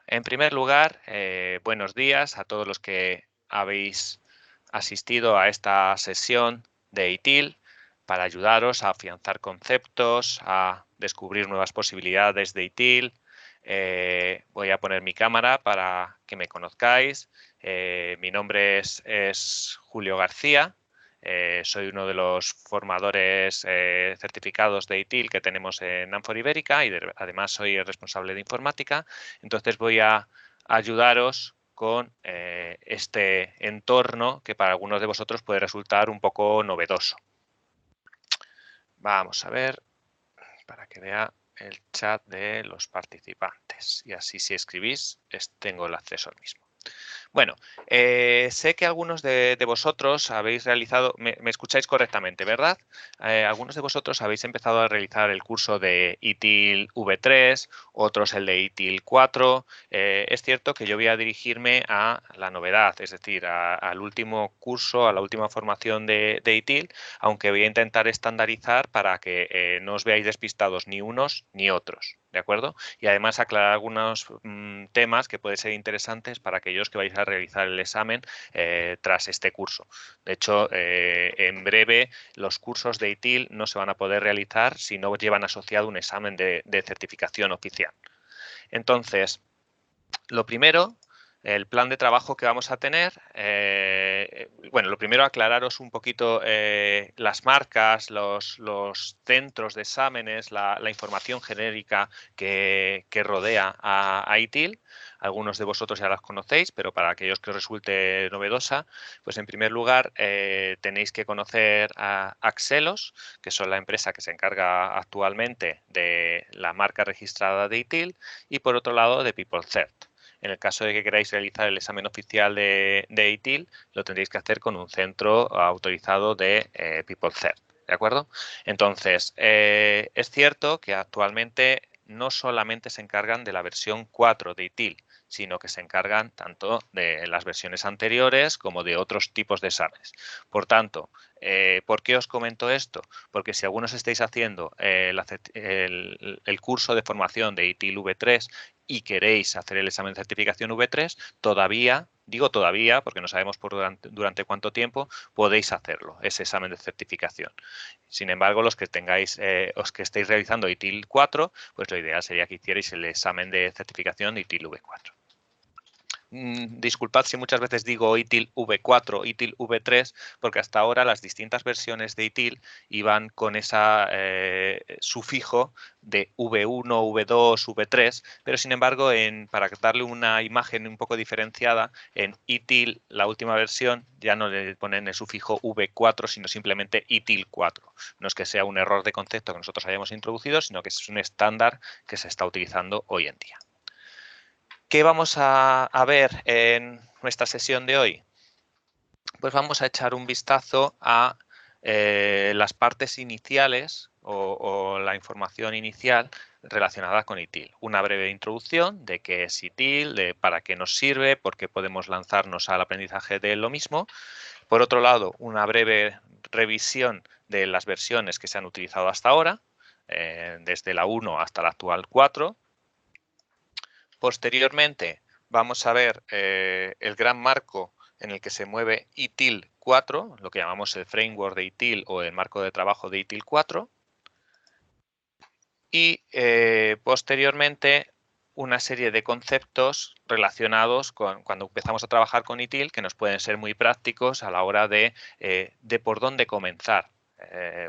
en primer lugar, buenos días a todos los que habéis asistido a esta sesión de ITIL para ayudaros a afianzar conceptos, a descubrir nuevas posibilidades de ITIL. Voy a poner mi cámara para que me conozcáis. Mi nombre es Julio García. Soy uno de los formadores certificados de ITIL que tenemos en Amfor Ibérica y además soy el responsable de informática. Entonces voy a ayudaros con este entorno que para algunos de vosotros puede resultar un poco novedoso. Vamos a ver para que vea el chat de los participantes y así si escribís tengo el acceso al mismo. Bueno, sé que algunos de vosotros habéis realizado, me escucháis correctamente, ¿verdad? Algunos de vosotros habéis empezado a realizar el curso de ITIL V3, otros el de ITIL 4. Es cierto que yo voy a dirigirme a la novedad, es decir, al último curso, a la última formación de ITIL, aunque voy a intentar estandarizar para que no os veáis despistados ni unos ni otros, ¿de acuerdo? Y además aclarar algunos temas que pueden ser interesantes para aquellos que vais a realizar el examen tras este curso. De hecho, en breve los cursos de ITIL no se van a poder realizar si no llevan asociado un examen de certificación oficial. Entonces, lo primero, el plan de trabajo que vamos a tener, bueno, lo primero aclararos un poquito las marcas, los centros de exámenes, la información genérica que rodea a ITIL. Algunos de vosotros ya las conocéis, pero para aquellos que os resulte novedosa, pues en primer lugar tenéis que conocer a Axelos, que son la empresa que se encarga actualmente de la marca registrada de ITIL, y por otro lado de PeopleCert. En el caso de que queráis realizar el examen oficial de ITIL, lo tendréis que hacer con un centro autorizado de PeopleCert, ¿de acuerdo? Entonces, es cierto que actualmente no solamente se encargan de la versión 4 de ITIL, sino que se encargan tanto de las versiones anteriores como de otros tipos de exámenes. Por tanto, ¿por qué os comento esto? Porque si algunos estáis haciendo el curso de formación de ITIL V3 y queréis hacer el examen de certificación V3, todavía, digo todavía porque no sabemos durante cuánto tiempo, podéis hacerlo, ese examen de certificación. Sin embargo, los que tengáis, los que estéis realizando ITIL 4, pues lo ideal sería que hicierais el examen de certificación de ITIL V4. Disculpad si muchas veces digo ITIL V4, ITIL V3, porque hasta ahora las distintas versiones de ITIL iban con ese sufijo de V1, V2, V3, pero sin embargo, para darle una imagen un poco diferenciada, en ITIL, la última versión, ya no le ponen el sufijo V4, sino simplemente ITIL 4. No es que sea un error de concepto que nosotros hayamos introducido, sino que es un estándar que se está utilizando hoy en día. ¿Qué vamos a ver en nuestra sesión de hoy? Pues vamos a echar un vistazo a las partes iniciales o la información inicial relacionada con ITIL. Una breve introducción de qué es ITIL, de para qué nos sirve, por qué podemos lanzarnos al aprendizaje de lo mismo. Por otro lado, una breve revisión de las versiones que se han utilizado hasta ahora, desde la 1 hasta la actual 4. Posteriormente vamos a ver el gran marco en el que se mueve ITIL 4, lo que llamamos el framework de ITIL o el marco de trabajo de ITIL 4. Y posteriormente una serie de conceptos relacionados con cuando empezamos a trabajar con ITIL que nos pueden ser muy prácticos a la hora de por dónde comenzar.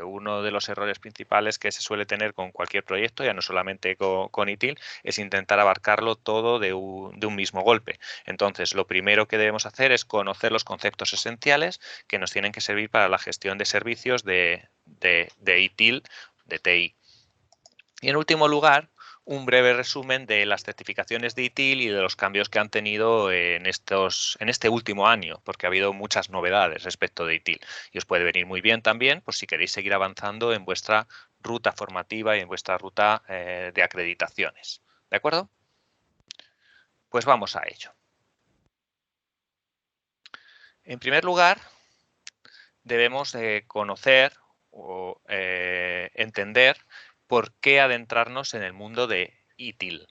Uno de los errores principales que se suele tener con cualquier proyecto, ya no solamente con ITIL, es intentar abarcarlo todo de un mismo golpe. Entonces, lo primero que debemos hacer es conocer los conceptos esenciales que nos tienen que servir para la gestión de servicios de ITIL, de TI. Y en último lugar, un breve resumen de las certificaciones de ITIL y de los cambios que han tenido en este último año, porque ha habido muchas novedades respecto de ITIL. Y os puede venir muy bien también, por si queréis seguir avanzando en vuestra ruta formativa y en vuestra ruta de acreditaciones. ¿De acuerdo? Pues vamos a ello. En primer lugar, debemos conocer o entender por qué adentrarnos en el mundo de ITIL.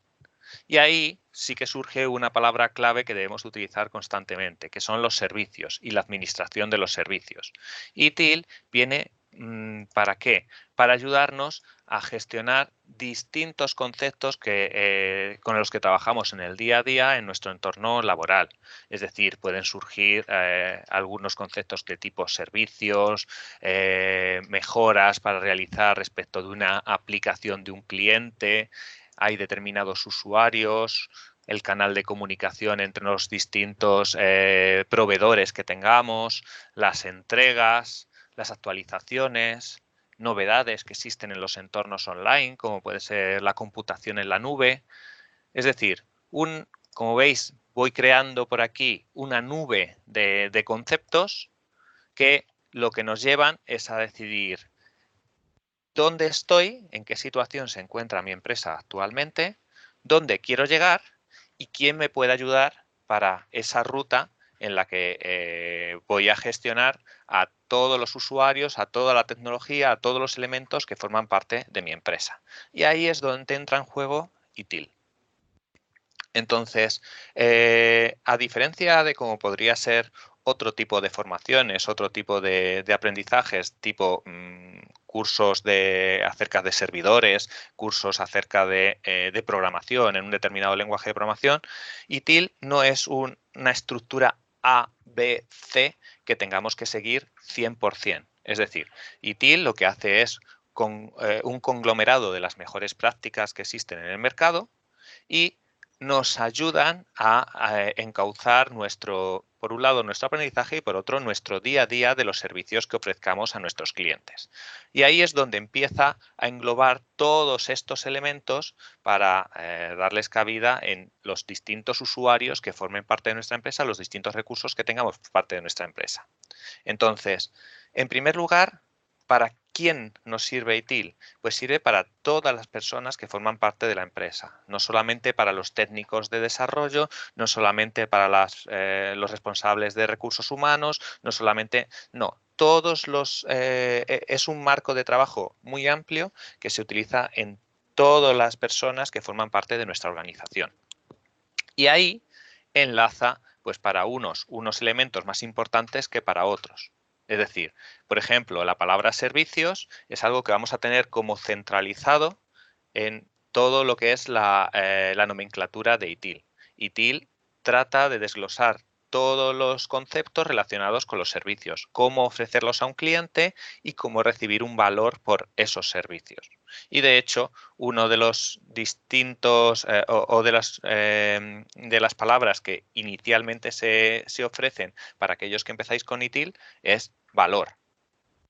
Y ahí sí que surge una palabra clave que debemos utilizar constantemente, que son los servicios y la administración de los servicios. ITIL viene ¿para qué? Para ayudarnos a gestionar distintos conceptos con los que trabajamos en el día a día en nuestro entorno laboral. Es decir, pueden surgir algunos conceptos de tipo servicios, mejoras para realizar respecto de una aplicación de un cliente, hay determinados usuarios, el canal de comunicación entre los distintos proveedores que tengamos, las entregas, las actualizaciones, novedades que existen en los entornos online, como puede ser la computación en la nube. Es decir, como veis, voy creando por aquí una nube de conceptos que lo que nos llevan es a decidir dónde estoy, en qué situación se encuentra mi empresa actualmente, dónde quiero llegar y quién me puede ayudar para esa ruta en la que voy a gestionar a todos los usuarios, a toda la tecnología, a todos los elementos que forman parte de mi empresa. Y ahí es donde entra en juego ITIL. Entonces, a diferencia de cómo podría ser otro tipo de formaciones, otro tipo de aprendizajes, tipo cursos acerca de servidores, cursos acerca de programación en un determinado lenguaje de programación, ITIL no es una estructura A, B, C que tengamos que seguir 100%. Es decir, ITIL lo que hace es un conglomerado de las mejores prácticas que existen en el mercado y nos ayudan a encauzar por un lado, nuestro aprendizaje y por otro, nuestro día a día de los servicios que ofrezcamos a nuestros clientes. Y ahí es donde empieza a englobar todos estos elementos para darles cabida en los distintos usuarios que formen parte de nuestra empresa, los distintos recursos que tengamos por parte de nuestra empresa. Entonces, en primer lugar, ¿para quién nos sirve ITIL? Pues sirve para todas las personas que forman parte de la empresa, no solamente para los técnicos de desarrollo, no solamente para los responsables de recursos humanos, no solamente, no, es un marco de trabajo muy amplio que se utiliza en todas las personas que forman parte de nuestra organización. Y ahí enlaza pues para unos elementos más importantes que para otros. Es decir, por ejemplo, la palabra servicios es algo que vamos a tener como centralizado en todo lo que es la nomenclatura de ITIL. ITIL trata de desglosar todos los conceptos relacionados con los servicios, cómo ofrecerlos a un cliente y cómo recibir un valor por esos servicios. Y de hecho, uno de los distintos o de las palabras que inicialmente se ofrecen para aquellos que empezáis con ITIL es valor.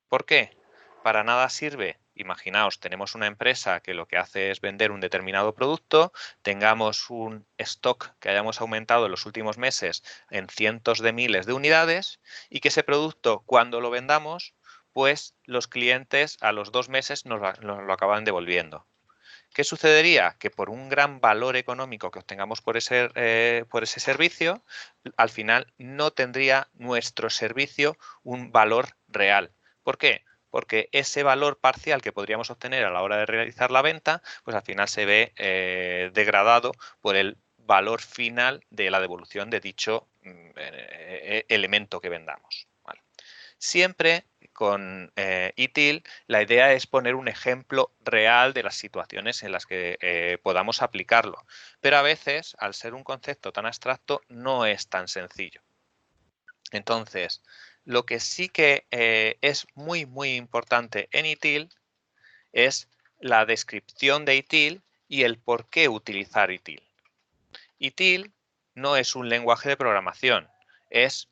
¿Por qué? Para nada sirve. Imaginaos, tenemos una empresa que lo que hace es vender un determinado producto, tengamos un stock que hayamos aumentado en los últimos meses en cientos de miles de unidades y que ese producto, cuando lo vendamos, pues los clientes a los 2 meses nos lo acaban devolviendo. ¿Qué sucedería? Que por un gran valor económico que obtengamos por ese servicio, al final no tendría nuestro servicio un valor real. ¿Por qué? Porque ese valor parcial que podríamos obtener a la hora de realizar la venta, pues al final se ve degradado por el valor final de la devolución de dicho elemento que vendamos. ¿Vale? Siempre con ITIL la idea es poner un ejemplo real de las situaciones en las que podamos aplicarlo, pero a veces, al ser un concepto tan abstracto, no es tan sencillo. Entonces, lo que sí que es muy, muy importante en ITIL es la descripción de ITIL y el por qué utilizar ITIL. ITIL no es un lenguaje de programación, es,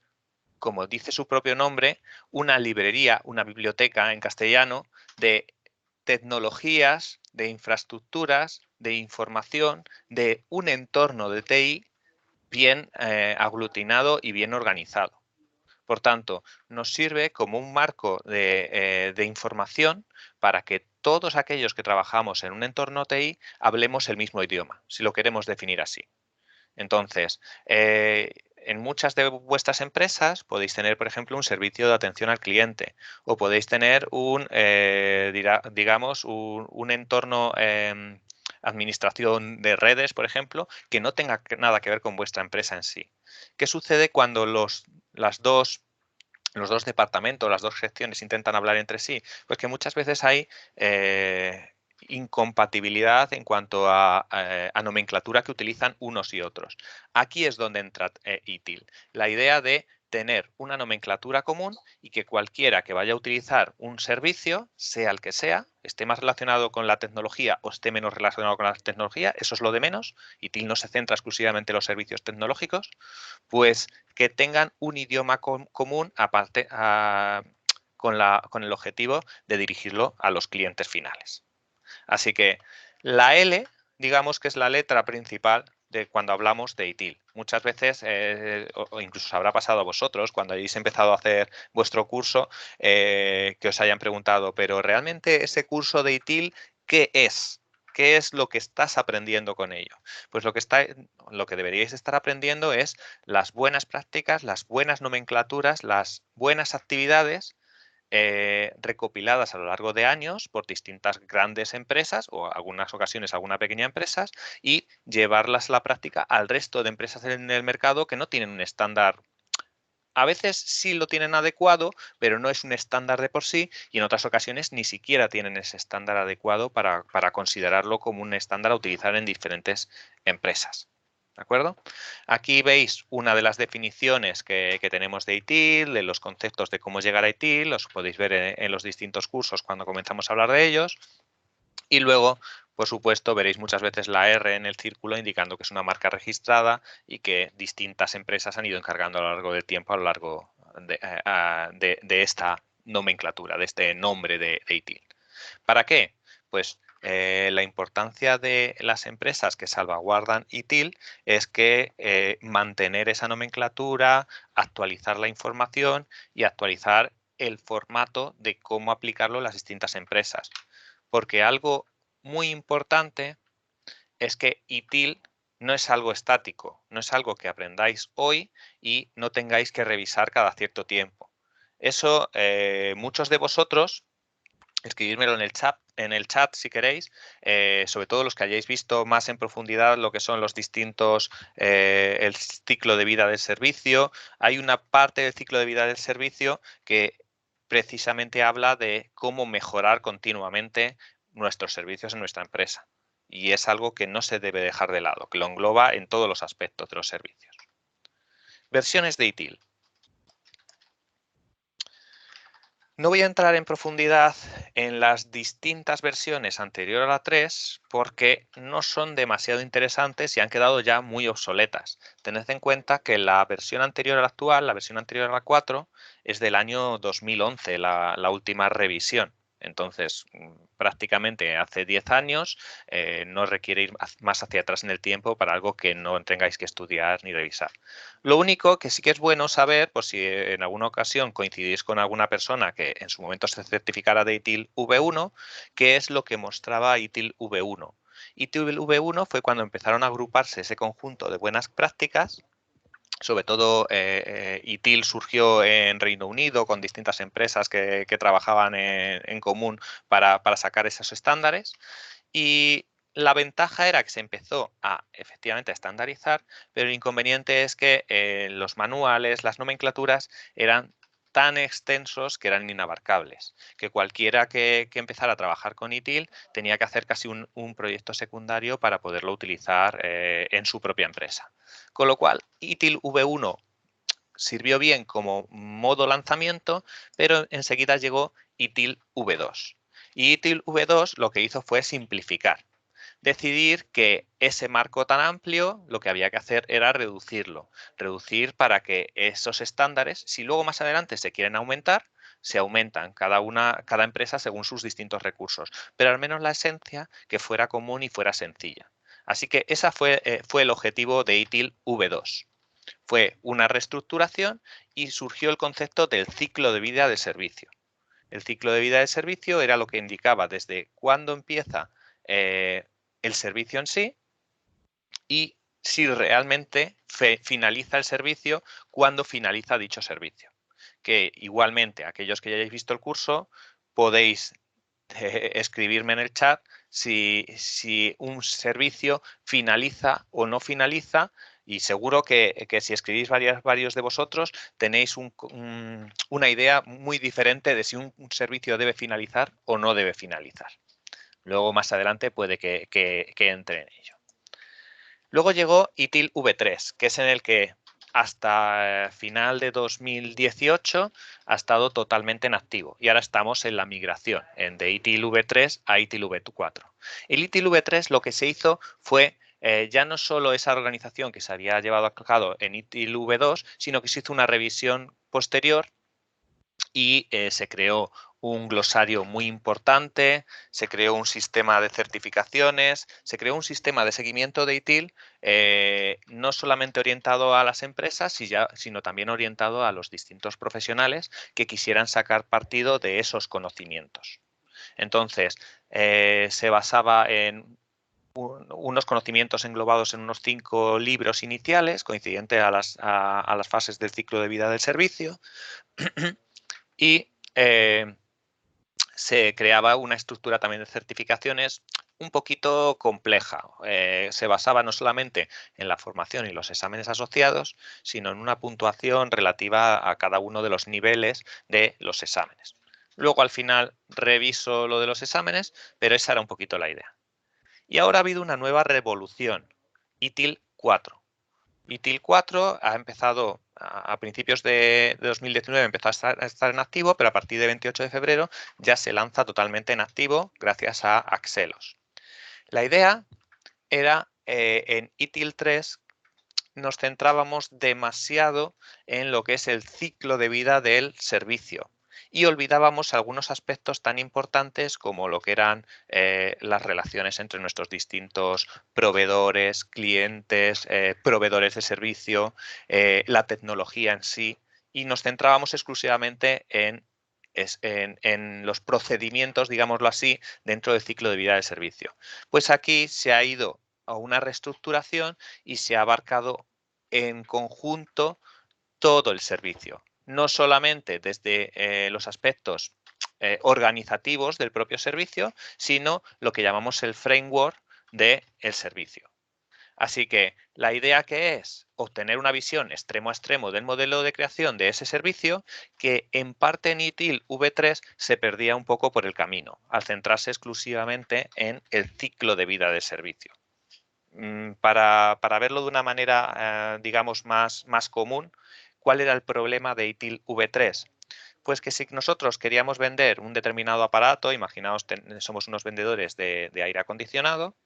como dice su propio nombre, una librería, una biblioteca en castellano de tecnologías, de infraestructuras, de información, de un entorno de TI bien aglutinado y bien organizado. Por tanto, nos sirve como un marco de información para que todos aquellos que trabajamos en un entorno TI hablemos el mismo idioma, si lo queremos definir así. Entonces, en muchas de vuestras empresas podéis tener, por ejemplo, un servicio de atención al cliente o podéis tener digamos, un entorno administración de redes, por ejemplo, que no tenga nada que ver con vuestra empresa en sí. ¿Qué sucede cuando los dos departamentos, las dos secciones intentan hablar entre sí? Pues que muchas veces hay incompatibilidad en cuanto a nomenclatura que utilizan unos y otros. Aquí es donde entra ITIL. La idea de tener una nomenclatura común y que cualquiera que vaya a utilizar un servicio, sea el que sea, esté más relacionado con la tecnología o esté menos relacionado con la tecnología, eso es lo de menos. ITIL no se centra exclusivamente en los servicios tecnológicos, pues que tengan un idioma común aparte con el objetivo de dirigirlo a los clientes finales. Así que la L, digamos que es la letra principal de cuando hablamos de ITIL. Muchas veces, o incluso os habrá pasado a vosotros, cuando hayáis empezado a hacer vuestro curso, que os hayan preguntado, pero ¿realmente ese curso de ITIL qué es? ¿Qué es lo que estás aprendiendo con ello? Pues lo que deberíais estar aprendiendo es las buenas prácticas, las buenas nomenclaturas, las buenas actividades recopiladas a lo largo de años por distintas grandes empresas o algunas ocasiones algunas pequeñas empresas y llevarlas a la práctica al resto de empresas en el mercado que no tienen un estándar. A veces sí lo tienen adecuado, pero no es un estándar de por sí y en otras ocasiones ni siquiera tienen ese estándar adecuado para considerarlo como un estándar a utilizar en diferentes empresas. ¿De acuerdo? Aquí veis una de las definiciones que tenemos de ITIL, de los conceptos de cómo llegar a ITIL, los podéis ver en los distintos cursos cuando comenzamos a hablar de ellos. Y luego, por supuesto, veréis muchas veces la R en el círculo indicando que es una marca registrada y que distintas empresas han ido encargando a lo largo del tiempo, a lo largo de esta nomenclatura, de este nombre de ITIL. ¿Para qué? Pues la importancia de las empresas que salvaguardan ITIL es que mantener esa nomenclatura, actualizar la información y actualizar el formato de cómo aplicarlo en las distintas empresas. Porque algo muy importante es que ITIL no es algo estático, no es algo que aprendáis hoy y no tengáis que revisar cada cierto tiempo. Eso muchos de vosotros, escribírmelo en el chat si queréis, sobre todo los que hayáis visto más en profundidad lo que son los distintos, el ciclo de vida del servicio. Hay una parte del ciclo de vida del servicio que precisamente habla de cómo mejorar continuamente nuestros servicios en nuestra empresa. Y es algo que no se debe dejar de lado, que lo engloba en todos los aspectos de los servicios. Versiones de ITIL. No voy a entrar en profundidad en las distintas versiones anterior a la 3 porque no son demasiado interesantes y han quedado ya muy obsoletas. Tened en cuenta que la versión anterior a la actual, la versión anterior a la 4, es del año 2011, la última revisión. Entonces, prácticamente hace 10 años, no requiere ir más hacia atrás en el tiempo para algo que no tengáis que estudiar ni revisar. Lo único que sí que es bueno saber, por si en alguna ocasión coincidís con alguna persona que en su momento se certificara de ITIL V1, qué es lo que mostraba ITIL V1. ITIL V1 fue cuando empezaron a agruparse ese conjunto de buenas prácticas. Sobre todo ITIL surgió en Reino Unido con distintas empresas que trabajaban en común para sacar esos estándares. Y la ventaja era que se empezó efectivamente a estandarizar, pero el inconveniente es que los manuales, las nomenclaturas eran tan extensos que eran inabarcables, que cualquiera que empezara a trabajar con ITIL tenía que hacer casi un proyecto secundario para poderlo utilizar en su propia empresa. Con lo cual, ITIL V1 sirvió bien como modo lanzamiento, pero enseguida llegó ITIL V2. Y ITIL V2 lo que hizo fue simplificar. Decidir que ese marco tan amplio lo que había que hacer era reducirlo. Reducir para que esos estándares, si luego más adelante se quieren aumentar, se aumentan cada empresa según sus distintos recursos. Pero al menos la esencia que fuera común y fuera sencilla. Así que ese fue el objetivo de ITIL V2. Fue una reestructuración y surgió el concepto del ciclo de vida del servicio. El ciclo de vida del servicio era lo que indicaba desde cuándo empieza el servicio en sí y si realmente finaliza el servicio, cuándo finaliza dicho servicio. Que igualmente, aquellos que ya hayáis visto el curso, podéis escribirme en el chat si un servicio finaliza o no finaliza, y seguro que si escribís varios de vosotros tenéis una idea muy diferente de si un servicio debe finalizar o no debe finalizar. Luego más adelante puede que entre en ello. Luego llegó ITIL V3, que es en el que hasta final de 2018 ha estado totalmente en activo y ahora estamos en la migración de ITIL V3 a ITIL V4. El ITIL V3 lo que se hizo fue ya no solo esa organización que se había llevado a cabo en ITIL V2, sino que se hizo una revisión posterior y se creó un glosario muy importante, se creó un sistema de certificaciones, se creó un sistema de seguimiento de ITIL no solamente orientado a las empresas, sino también orientado a los distintos profesionales que quisieran sacar partido de esos conocimientos. Entonces, se basaba en unos conocimientos englobados en unos 5 libros iniciales, coincidente a las fases del ciclo de vida del servicio, y se creaba una estructura también de certificaciones un poquito compleja. Se basaba no solamente en la formación y los exámenes asociados, sino en una puntuación relativa a cada uno de los niveles de los exámenes. Luego al final reviso lo de los exámenes, pero esa era un poquito la idea. Y ahora ha habido una nueva revolución, ITIL 4. ITIL 4 ha empezado a principios de 2019, empezó a estar en activo, pero a partir de 28 de febrero ya se lanza totalmente en activo gracias a Axelos. La idea era, en ITIL 3 nos centrábamos demasiado en lo que es el ciclo de vida del servicio y olvidábamos algunos aspectos tan importantes como lo que eran las relaciones entre nuestros distintos proveedores, clientes, proveedores de servicio, la tecnología en sí, y nos centrábamos exclusivamente en los procedimientos, digámoslo así, dentro del ciclo de vida del servicio. Pues aquí se ha ido a una reestructuración y se ha abarcado en conjunto todo el servicio, no solamente desde los aspectos organizativos del propio servicio, sino lo que llamamos el framework del servicio. Así que la idea que es obtener una visión extremo a extremo del modelo de creación de ese servicio, que en parte en ITIL V3 se perdía un poco por el camino, al centrarse exclusivamente en el ciclo de vida del servicio. Para verlo de una manera, digamos, más común, ¿cuál era el problema de ITIL V3? Pues que si nosotros queríamos vender un determinado aparato, imaginaos, somos unos vendedores de aire acondicionado,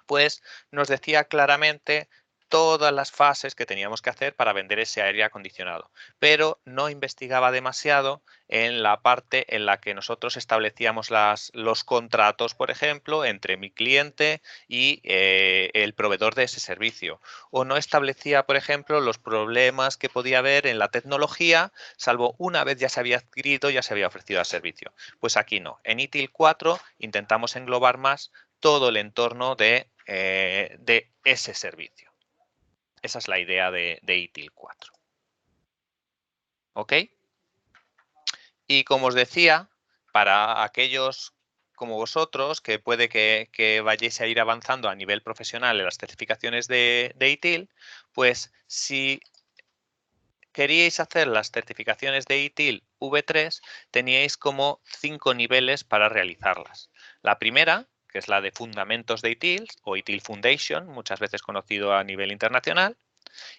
pues nos decía claramente todas las fases que teníamos que hacer para vender ese aire acondicionado, pero no investigaba demasiado en la parte en la que nosotros establecíamos los contratos, por ejemplo, entre mi cliente y el proveedor de ese servicio, o no establecía, por ejemplo, los problemas que podía haber en la tecnología, salvo una vez ya se había adquirido, ya se había ofrecido al servicio. Pues aquí no. En ITIL 4 intentamos englobar más todo el entorno de ese servicio. Esa es la idea de ITIL 4. ¿Ok? Y como os decía, para aquellos como vosotros, que puede que vayáis a ir avanzando a nivel profesional en las certificaciones de ITIL, pues si queríais hacer las certificaciones de ITIL V3, teníais como 5 niveles para realizarlas. La primera, que es la de Fundamentos de ITIL o ITIL Foundation, muchas veces conocido a nivel internacional.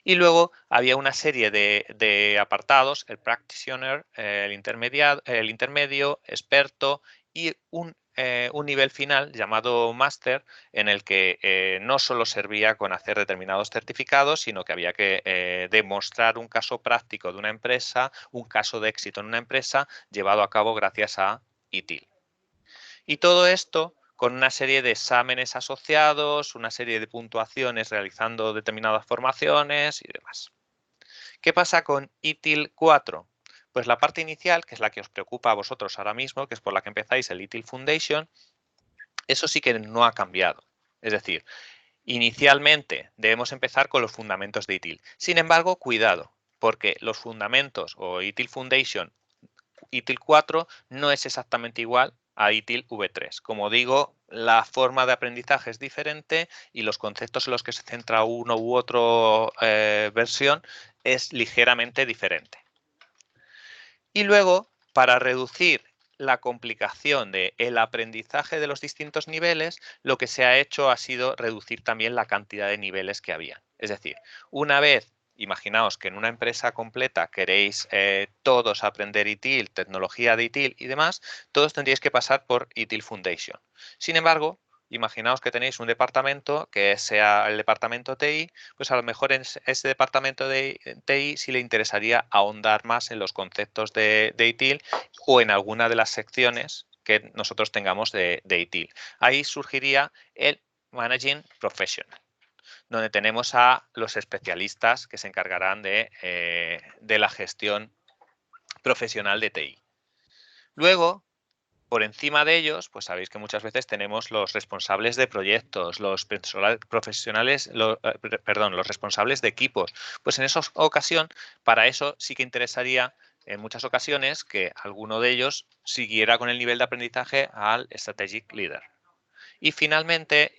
Y luego había una serie de apartados, el Practitioner, el intermedio, experto y un nivel final llamado Master, en el que no solo servía con hacer determinados certificados, sino que había que demostrar un caso práctico de una empresa, un caso de éxito en una empresa llevado a cabo gracias a ITIL. Y todo esto con una serie de exámenes asociados, una serie de puntuaciones realizando determinadas formaciones y demás. ¿Qué pasa con ITIL 4? Pues la parte inicial, que es la que os preocupa a vosotros ahora mismo, que es por la que empezáis el ITIL Foundation, eso sí que no ha cambiado. Es decir, inicialmente debemos empezar con los fundamentos de ITIL. Sin embargo, cuidado, porque los fundamentos o ITIL Foundation ITIL 4 no es exactamente igual a ITIL V3. Como digo, la forma de aprendizaje es diferente y los conceptos en los que se centra uno u otro versión es ligeramente diferente. Y luego, para reducir la complicación del aprendizaje de los distintos niveles, lo que se ha hecho ha sido reducir también la cantidad de niveles que había. Es decir, una vez, imaginaos que en una empresa completa queréis todos aprender ITIL, tecnología de ITIL y demás, todos tendríais que pasar por ITIL Foundation. Sin embargo, imaginaos que tenéis un departamento que sea el departamento TI, pues a lo mejor en ese departamento de TI sí le interesaría ahondar más en los conceptos de ITIL o en alguna de las secciones que nosotros tengamos de ITIL. Ahí surgiría el Managing Professional, donde tenemos a los especialistas que se encargarán de la gestión profesional de TI. Luego, por encima de ellos, pues sabéis que muchas veces tenemos los responsables de proyectos, los profesionales, los responsables de equipos. Pues en esa ocasión, para eso sí que interesaría en muchas ocasiones que alguno de ellos siguiera con el nivel de aprendizaje al Strategic Leader. Y finalmente,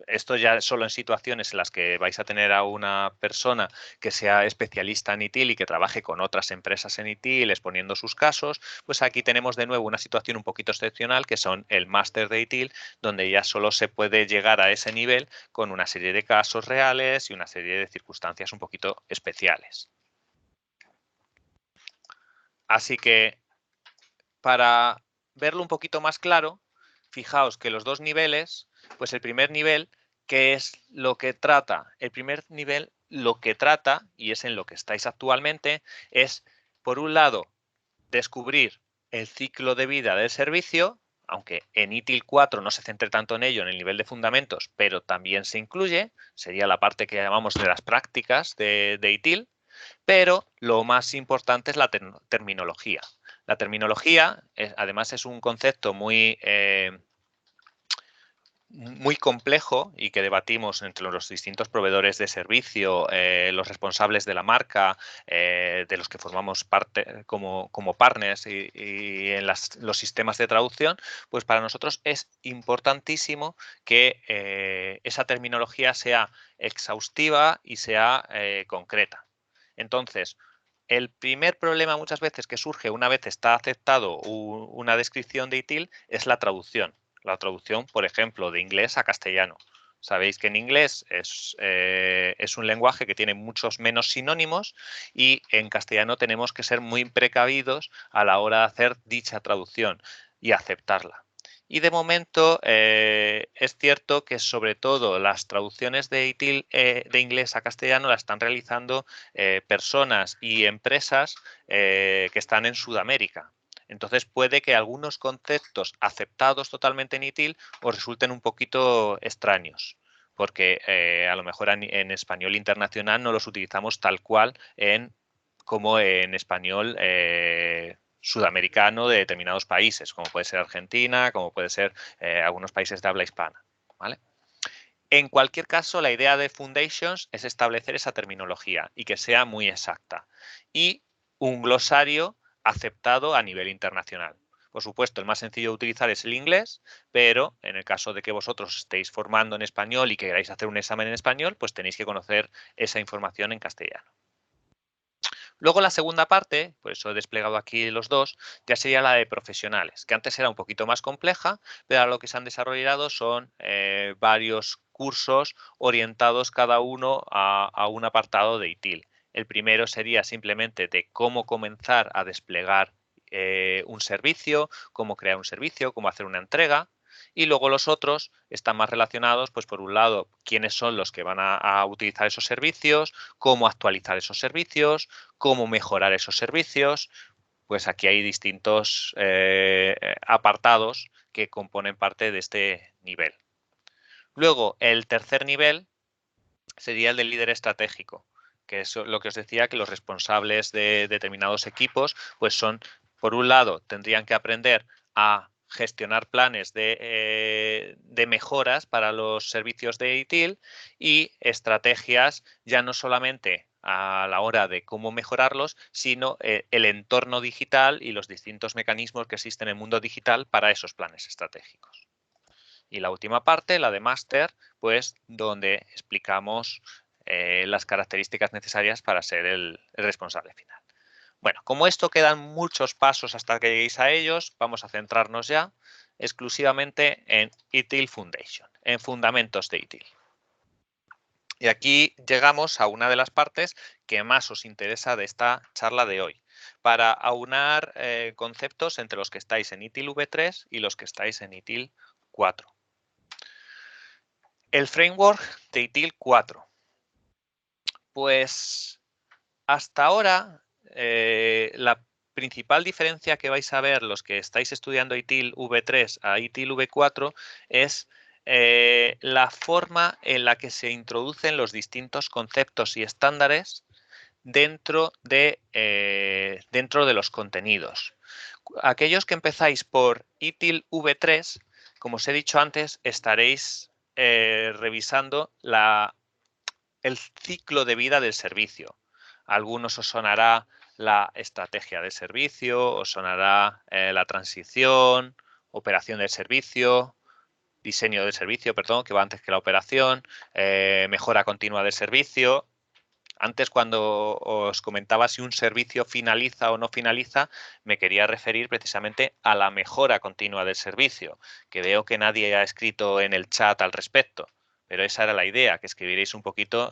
esto ya solo en situaciones en las que vais a tener a una persona que sea especialista en ITIL y que trabaje con otras empresas en ITIL exponiendo sus casos, pues aquí tenemos de nuevo una situación un poquito excepcional que son el máster de ITIL, donde ya solo se puede llegar a ese nivel con una serie de casos reales y una serie de circunstancias un poquito especiales. Así que para verlo un poquito más claro, fijaos que los dos niveles, pues el primer nivel, ¿qué es lo que trata? El primer nivel lo que trata, y es en lo que estáis actualmente, es, por un lado, descubrir el ciclo de vida del servicio, aunque en ITIL 4 no se centre tanto en ello en el nivel de fundamentos, pero también se incluye, sería la parte que llamamos de las prácticas de ITIL, pero lo más importante es la terminología. La terminología, además, es un concepto muy complejo y que debatimos entre los distintos proveedores de servicio, los responsables de la marca, de los que formamos parte como partners y en los sistemas de traducción, pues para nosotros es importantísimo que esa terminología sea exhaustiva y sea concreta. Entonces, el primer problema muchas veces que surge una vez está aceptado una descripción de ITIL es la traducción. La traducción, por ejemplo, de inglés a castellano. Sabéis que en inglés es un lenguaje que tiene muchos menos sinónimos y en castellano tenemos que ser muy precavidos a la hora de hacer dicha traducción y aceptarla. Y de momento es cierto que sobre todo las traducciones de ITIL de inglés a castellano las están realizando personas y empresas que están en Sudamérica. Entonces puede que algunos conceptos aceptados totalmente en ITIL os resulten un poquito extraños, porque a lo mejor en español internacional no los utilizamos tal cual como en español sudamericano de determinados países, como puede ser Argentina, como puede ser algunos países de habla hispana, ¿vale? En cualquier caso, la idea de Foundations es establecer esa terminología y que sea muy exacta y un glosario aceptado a nivel internacional. Por supuesto, el más sencillo de utilizar es el inglés, pero en el caso de que vosotros estéis formando en español y queráis hacer un examen en español, pues tenéis que conocer esa información en castellano. Luego la segunda parte, por eso he desplegado aquí los dos, ya sería la de profesionales, que antes era un poquito más compleja, pero ahora lo que se han desarrollado son varios cursos orientados cada uno a un apartado de ITIL. El primero sería simplemente de cómo comenzar a desplegar un servicio, cómo crear un servicio, cómo hacer una entrega. Y luego los otros están más relacionados, pues por un lado, quiénes son los que van a utilizar esos servicios, cómo actualizar esos servicios, cómo mejorar esos servicios. Pues aquí hay distintos apartados que componen parte de este nivel. Luego, el tercer nivel sería el del líder estratégico, que es lo que os decía, que los responsables de determinados equipos, pues son, por un lado, tendrían que aprender a gestionar planes de mejoras para los servicios de ITIL y estrategias ya no solamente a la hora de cómo mejorarlos, sino el entorno digital y los distintos mecanismos que existen en el mundo digital para esos planes estratégicos. Y la última parte, la de máster, pues donde explicamos las características necesarias para ser el responsable final. Bueno, como esto quedan muchos pasos hasta que lleguéis a ellos, vamos a centrarnos ya exclusivamente en ITIL Foundation, en fundamentos de ITIL. Y aquí llegamos a una de las partes que más os interesa de esta charla de hoy, para aunar conceptos entre los que estáis en ITIL V3 y los que estáis en ITIL 4. El framework de ITIL 4. Pues hasta ahora la principal diferencia que vais a ver los que estáis estudiando ITIL V3 a ITIL V4 es la forma en la que se introducen los distintos conceptos y estándares dentro de los contenidos. Aquellos que empezáis por ITIL V3, como os he dicho antes, estaréis revisando el ciclo de vida del servicio. A algunos os sonará la estrategia de servicio, os sonará la transición, operación del servicio, diseño del servicio, perdón, que va antes que la operación, mejora continua del servicio. Antes, cuando os comentaba si un servicio finaliza o no finaliza, me quería referir precisamente a la mejora continua del servicio, que veo que nadie ha escrito en el chat al respecto. Pero esa era la idea, que escribierais un poquito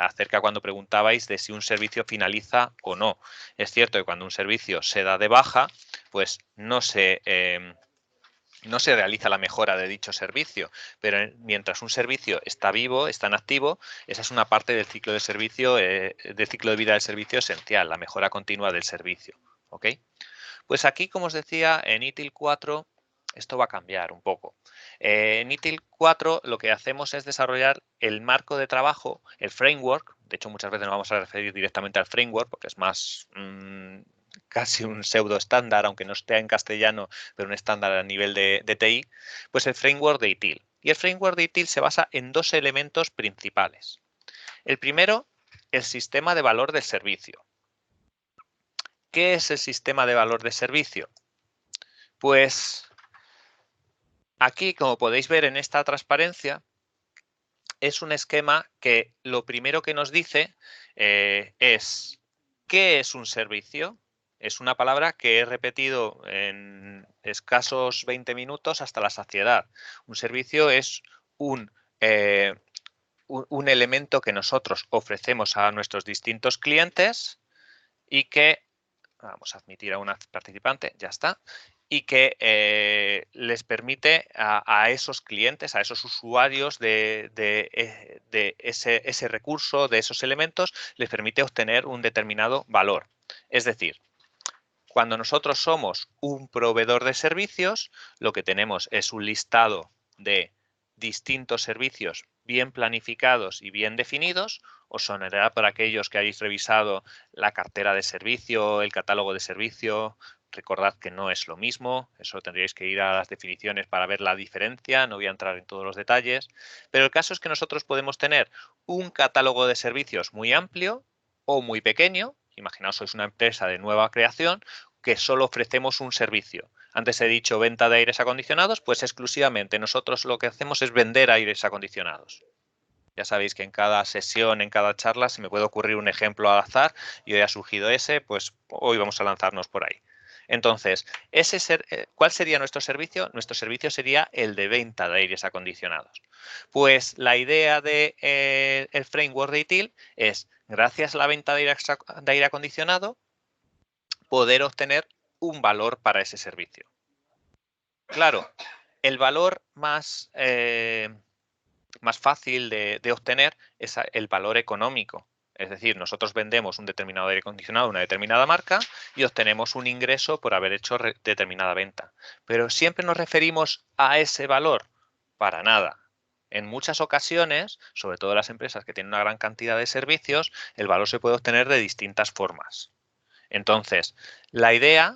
acerca cuando preguntabais de si un servicio finaliza o no. Es cierto que cuando un servicio se da de baja, pues no se realiza la mejora de dicho servicio, pero mientras un servicio está vivo, está en activo, esa es una parte del ciclo de servicio, del ciclo de vida del servicio esencial, la mejora continua del servicio. ¿Ok? Pues aquí, como os decía, en ITIL 4 esto va a cambiar un poco. En ITIL 4 lo que hacemos es desarrollar el marco de trabajo, el framework. De hecho, muchas veces nos vamos a referir directamente al framework porque es más casi un pseudo estándar, aunque no esté en castellano, pero un estándar a nivel de TI, pues el framework de ITIL. Y el framework de ITIL se basa en dos elementos principales. El primero, el sistema de valor del servicio. ¿Qué es el sistema de valor de servicio? Pues aquí, como podéis ver en esta transparencia, es un esquema que lo primero que nos dice es ¿qué es un servicio? Es una palabra que he repetido en escasos 20 minutos hasta la saciedad. Un servicio es un elemento que nosotros ofrecemos a nuestros distintos clientes y que, vamos a admitir a una participante, ya está, y que les permite a esos clientes, a esos usuarios de ese recurso, de esos elementos, les permite obtener un determinado valor. Es decir, cuando nosotros somos un proveedor de servicios, lo que tenemos es un listado de distintos servicios bien planificados y bien definidos. Os sonará para aquellos que hayáis revisado la cartera de servicio, el catálogo de servicio. Recordad que no es lo mismo, eso tendríais que ir a las definiciones para ver la diferencia, no voy a entrar en todos los detalles, pero el caso es que nosotros podemos tener un catálogo de servicios muy amplio o muy pequeño. Imaginaos, sois una empresa de nueva creación que solo ofrecemos un servicio. Antes he dicho venta de aires acondicionados, pues exclusivamente nosotros lo que hacemos es vender aires acondicionados. Ya sabéis que en cada sesión, en cada charla, se me puede ocurrir un ejemplo al azar y hoy ha surgido ese, pues hoy vamos a lanzarnos por ahí. Entonces, ¿cuál sería nuestro servicio? Nuestro servicio sería el de venta de aires acondicionados. Pues la idea del framework de ITIL es, gracias a la venta de aire acondicionado, poder obtener un valor para ese servicio. Claro, el valor más fácil de obtener es el valor económico. Es decir, nosotros vendemos un determinado aire acondicionado a una determinada marca y obtenemos un ingreso por haber hecho determinada venta. Pero siempre nos referimos a ese valor. Para nada. En muchas ocasiones, sobre todo las empresas que tienen una gran cantidad de servicios, el valor se puede obtener de distintas formas. Entonces, la idea,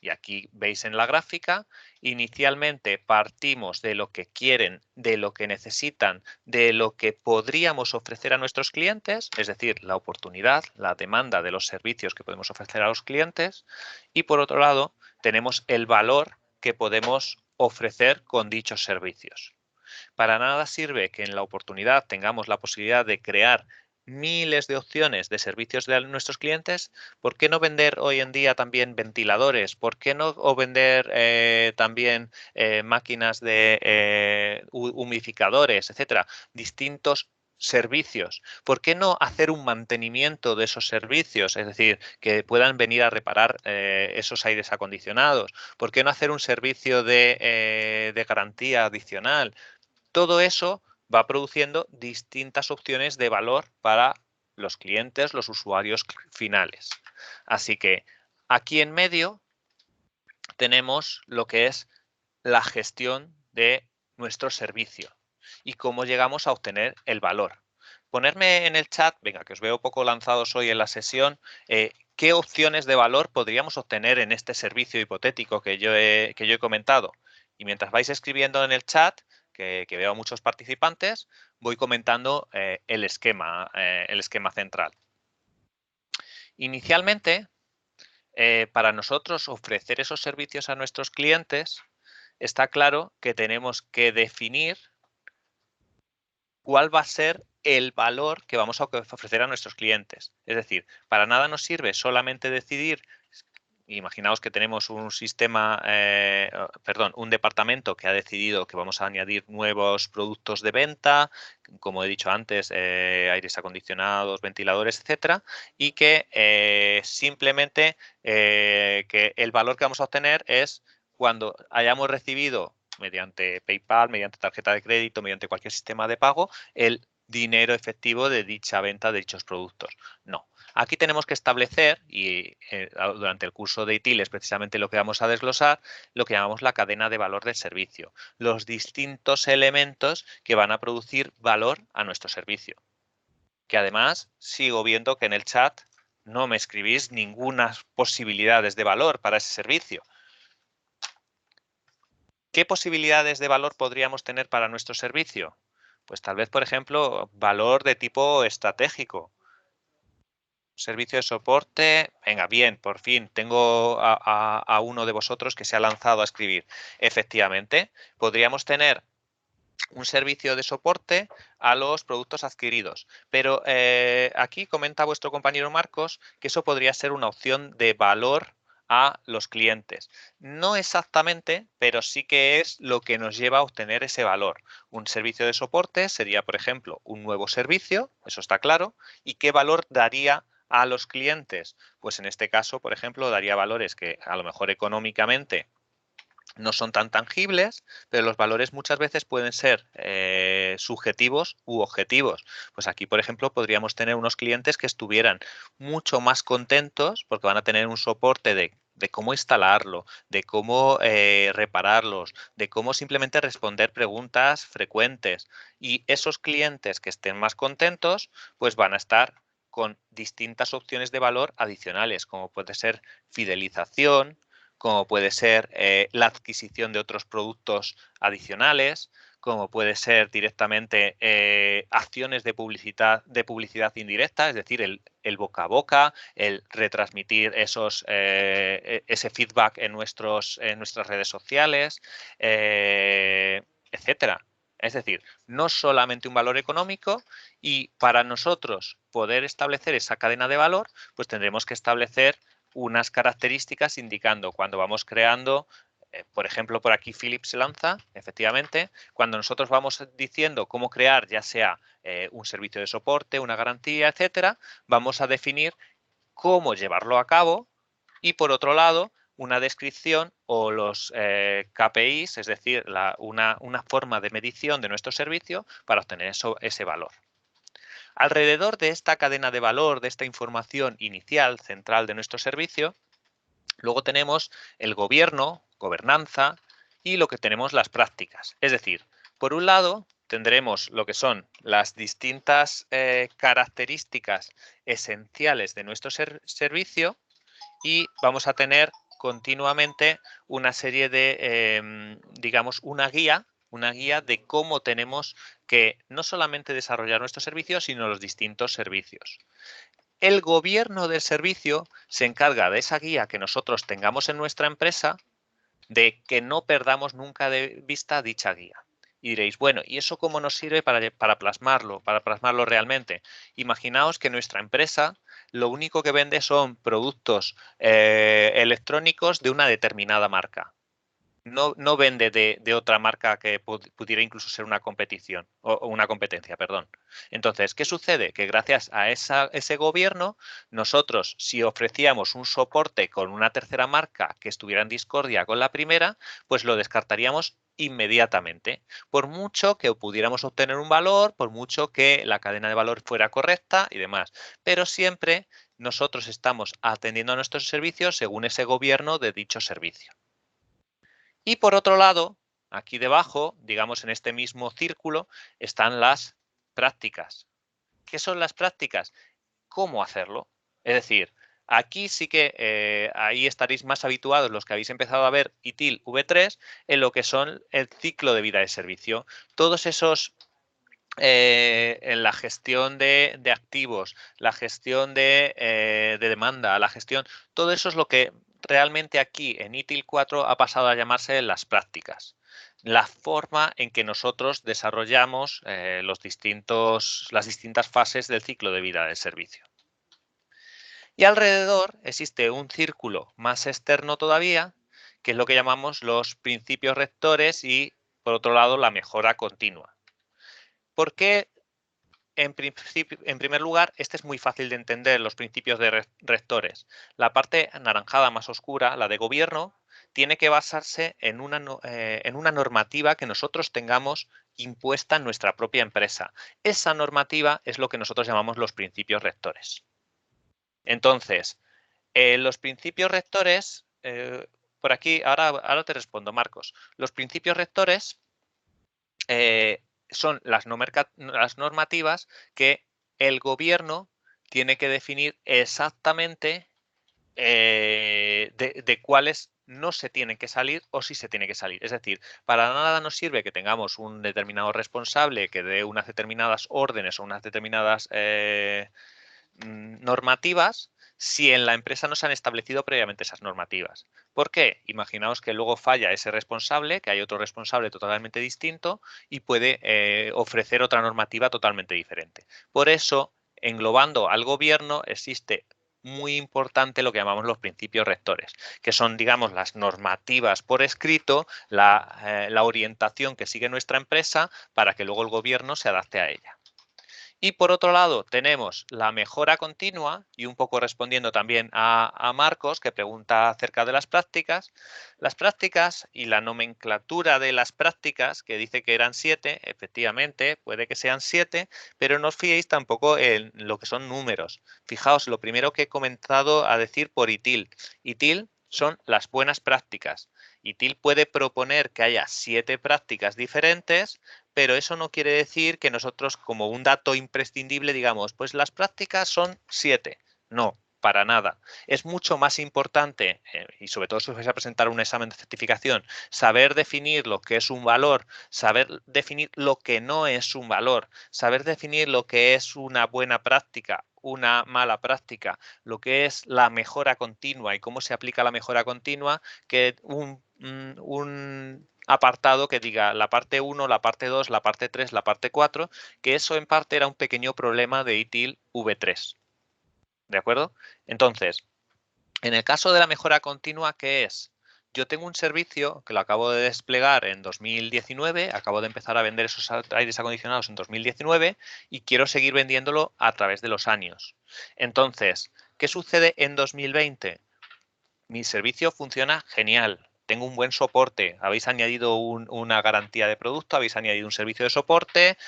y aquí veis en la gráfica, inicialmente partimos de lo que quieren, de lo que necesitan, de lo que podríamos ofrecer a nuestros clientes, es decir, la oportunidad, la demanda de los servicios que podemos ofrecer a los clientes, y por otro lado, tenemos el valor que podemos ofrecer con dichos servicios. Para nada sirve que en la oportunidad tengamos la posibilidad de crear miles de opciones de servicios de nuestros clientes. ¿Por qué no vender hoy en día también ventiladores? ¿Por qué no vender también máquinas de humidificadores, etcétera? Distintos servicios. ¿Por qué no hacer un mantenimiento de esos servicios? Es decir, que puedan venir a reparar esos aires acondicionados. ¿Por qué no hacer un servicio de garantía adicional? Todo eso va produciendo distintas opciones de valor para los clientes, los usuarios finales. Así que aquí en medio tenemos lo que es la gestión de nuestro servicio y cómo llegamos a obtener el valor. Ponerme en el chat, venga, que os veo poco lanzados hoy en la sesión, qué opciones de valor podríamos obtener en este servicio hipotético que yo he comentado. Y mientras vais escribiendo en el chat, que veo a muchos participantes, voy comentando el esquema central. Inicialmente, para nosotros ofrecer esos servicios a nuestros clientes, está claro que tenemos que definir cuál va a ser el valor que vamos a ofrecer a nuestros clientes. Es decir, para nada nos sirve solamente decidir. Imaginaos que tenemos un sistema, un departamento que ha decidido que vamos a añadir nuevos productos de venta, como he dicho antes, aires acondicionados, ventiladores, etcétera, y que simplemente que el valor que vamos a obtener es cuando hayamos recibido mediante PayPal, mediante tarjeta de crédito, mediante cualquier sistema de pago, el dinero efectivo de dicha venta de dichos productos. No. Aquí tenemos que establecer, y durante el curso de ITIL es precisamente lo que vamos a desglosar, lo que llamamos la cadena de valor del servicio, los distintos elementos que van a producir valor a nuestro servicio. Que además sigo viendo que en el chat no me escribís ninguna posibilidades de valor para ese servicio. ¿Qué posibilidades de valor podríamos tener para nuestro servicio? Pues tal vez, por ejemplo, valor de tipo estratégico. Servicio de soporte, venga, bien, por fin tengo a uno de vosotros que se ha lanzado a escribir. Efectivamente, podríamos tener un servicio de soporte a los productos adquiridos. Pero aquí comenta vuestro compañero Marcos que eso podría ser una opción de valor a los clientes. No exactamente, pero sí que es lo que nos lleva a obtener ese valor. Un servicio de soporte sería, por ejemplo, un nuevo servicio, eso está claro, y qué valor daría a los clientes. Pues en este caso, por ejemplo, daría valores que a lo mejor económicamente no son tan tangibles, pero los valores muchas veces pueden ser subjetivos u objetivos. Pues aquí, por ejemplo, podríamos tener unos clientes que estuvieran mucho más contentos porque van a tener un soporte de cómo instalarlo, de cómo repararlos, de cómo simplemente responder preguntas frecuentes. Y esos clientes que estén más contentos, pues van a estar con distintas opciones de valor adicionales, como puede ser fidelización, como puede ser la adquisición de otros productos adicionales, como puede ser directamente acciones de publicidad indirecta, es decir, el boca a boca, el retransmitir ese feedback en nuestras redes sociales, etcétera. Es decir, no solamente un valor económico, y para nosotros poder establecer esa cadena de valor, pues tendremos que establecer unas características indicando cuando vamos creando, por ejemplo, por aquí Philips se lanza, efectivamente, cuando nosotros vamos diciendo cómo crear ya sea un servicio de soporte, una garantía, etcétera, vamos a definir cómo llevarlo a cabo y, por otro lado, una descripción o los KPIs, es decir, una forma de medición de nuestro servicio para obtener ese valor. Alrededor de esta cadena de valor, de esta información inicial, central de nuestro servicio, luego tenemos el gobierno, gobernanza, y lo que tenemos las prácticas. Es decir, por un lado tendremos lo que son las distintas características esenciales de nuestro servicio, y vamos a tener continuamente una serie de, digamos, una guía de cómo tenemos que no solamente desarrollar nuestro servicio, sino los distintos servicios. El gobierno del servicio se encarga de esa guía que nosotros tengamos en nuestra empresa, de que no perdamos nunca de vista dicha guía. Y diréis, bueno, ¿y eso cómo nos sirve para plasmarlo realmente? Imaginaos que nuestra empresa lo único que vende son productos electrónicos de una determinada marca. No vende de otra marca que pudiera incluso ser una competición o una competencia, perdón. Entonces, ¿qué sucede? Que gracias a ese gobierno, nosotros, si ofrecíamos un soporte con una tercera marca que estuviera en discordia con la primera, pues lo descartaríamos inmediatamente. Por mucho que pudiéramos obtener un valor, por mucho que la cadena de valor fuera correcta y demás. Pero siempre nosotros estamos atendiendo a nuestros servicios según ese gobierno de dicho servicio. Y por otro lado, aquí debajo, digamos en este mismo círculo, están las prácticas. ¿Qué son las prácticas? ¿Cómo hacerlo? Es decir, aquí sí que ahí estaréis más habituados los que habéis empezado a ver ITIL V3 en lo que son el ciclo de vida de servicio. Todos esos en la gestión de activos, la gestión de demanda, la gestión, todo eso es lo que realmente aquí en ITIL 4 ha pasado a llamarse las prácticas. La forma en que nosotros desarrollamos las distintas fases del ciclo de vida del servicio. Y alrededor existe un círculo más externo todavía, que es lo que llamamos los principios rectores y, por otro lado, la mejora continua. ¿Por qué? En primer lugar, este es muy fácil de entender, los principios de rectores. La parte anaranjada más oscura, la de gobierno, tiene que basarse en una normativa que nosotros tengamos impuesta en nuestra propia empresa. Esa normativa es lo que nosotros llamamos los principios rectores. Entonces, los principios rectores, por aquí, ahora te respondo, Marcos. Los principios rectores son las normativas que el gobierno tiene que definir exactamente de cuáles no se tienen que salir o si se tiene que salir. Es decir, para nada nos sirve que tengamos un determinado responsable que dé unas determinadas órdenes o unas determinadas normativas si en la empresa no se han establecido previamente esas normativas. ¿Por qué? Imaginaos que luego falla ese responsable, que hay otro responsable totalmente distinto y puede ofrecer otra normativa totalmente diferente. Por eso, englobando al gobierno, existe muy importante lo que llamamos los principios rectores, que son, digamos, las normativas por escrito, la orientación que sigue nuestra empresa para que luego el gobierno se adapte a ella. Y por otro lado, tenemos la mejora continua y un poco respondiendo también a Marcos, que pregunta acerca de las prácticas. Las prácticas y la nomenclatura de las prácticas, que dice que eran 7, efectivamente, puede que sean 7, pero no os fiéis tampoco en lo que son números. Fijaos, lo primero que he comenzado a decir por ITIL. ITIL son las buenas prácticas. ITIL puede proponer que haya 7 prácticas diferentes, pero eso no quiere decir que nosotros, como un dato imprescindible, digamos, pues las prácticas son 7. No, para nada. Es mucho más importante, y sobre todo si os vais a presentar un examen de certificación, saber definir lo que es un valor, saber definir lo que no es un valor, saber definir lo que es una buena práctica, una mala práctica, lo que es la mejora continua y cómo se aplica la mejora continua, que un apartado que diga la parte 1, la parte 2, la parte 3, la parte 4, que eso en parte era un pequeño problema de ITIL V3. ¿De acuerdo? Entonces, en el caso de la mejora continua, ¿qué es? Yo tengo un servicio que lo acabo de desplegar en 2019, acabo de empezar a vender esos aires acondicionados en 2019 y quiero seguir vendiéndolo a través de los años. Entonces, ¿qué sucede en 2020? Mi servicio funciona genial. Tengo un buen soporte. Habéis añadido una garantía de producto, habéis añadido un servicio de soporte,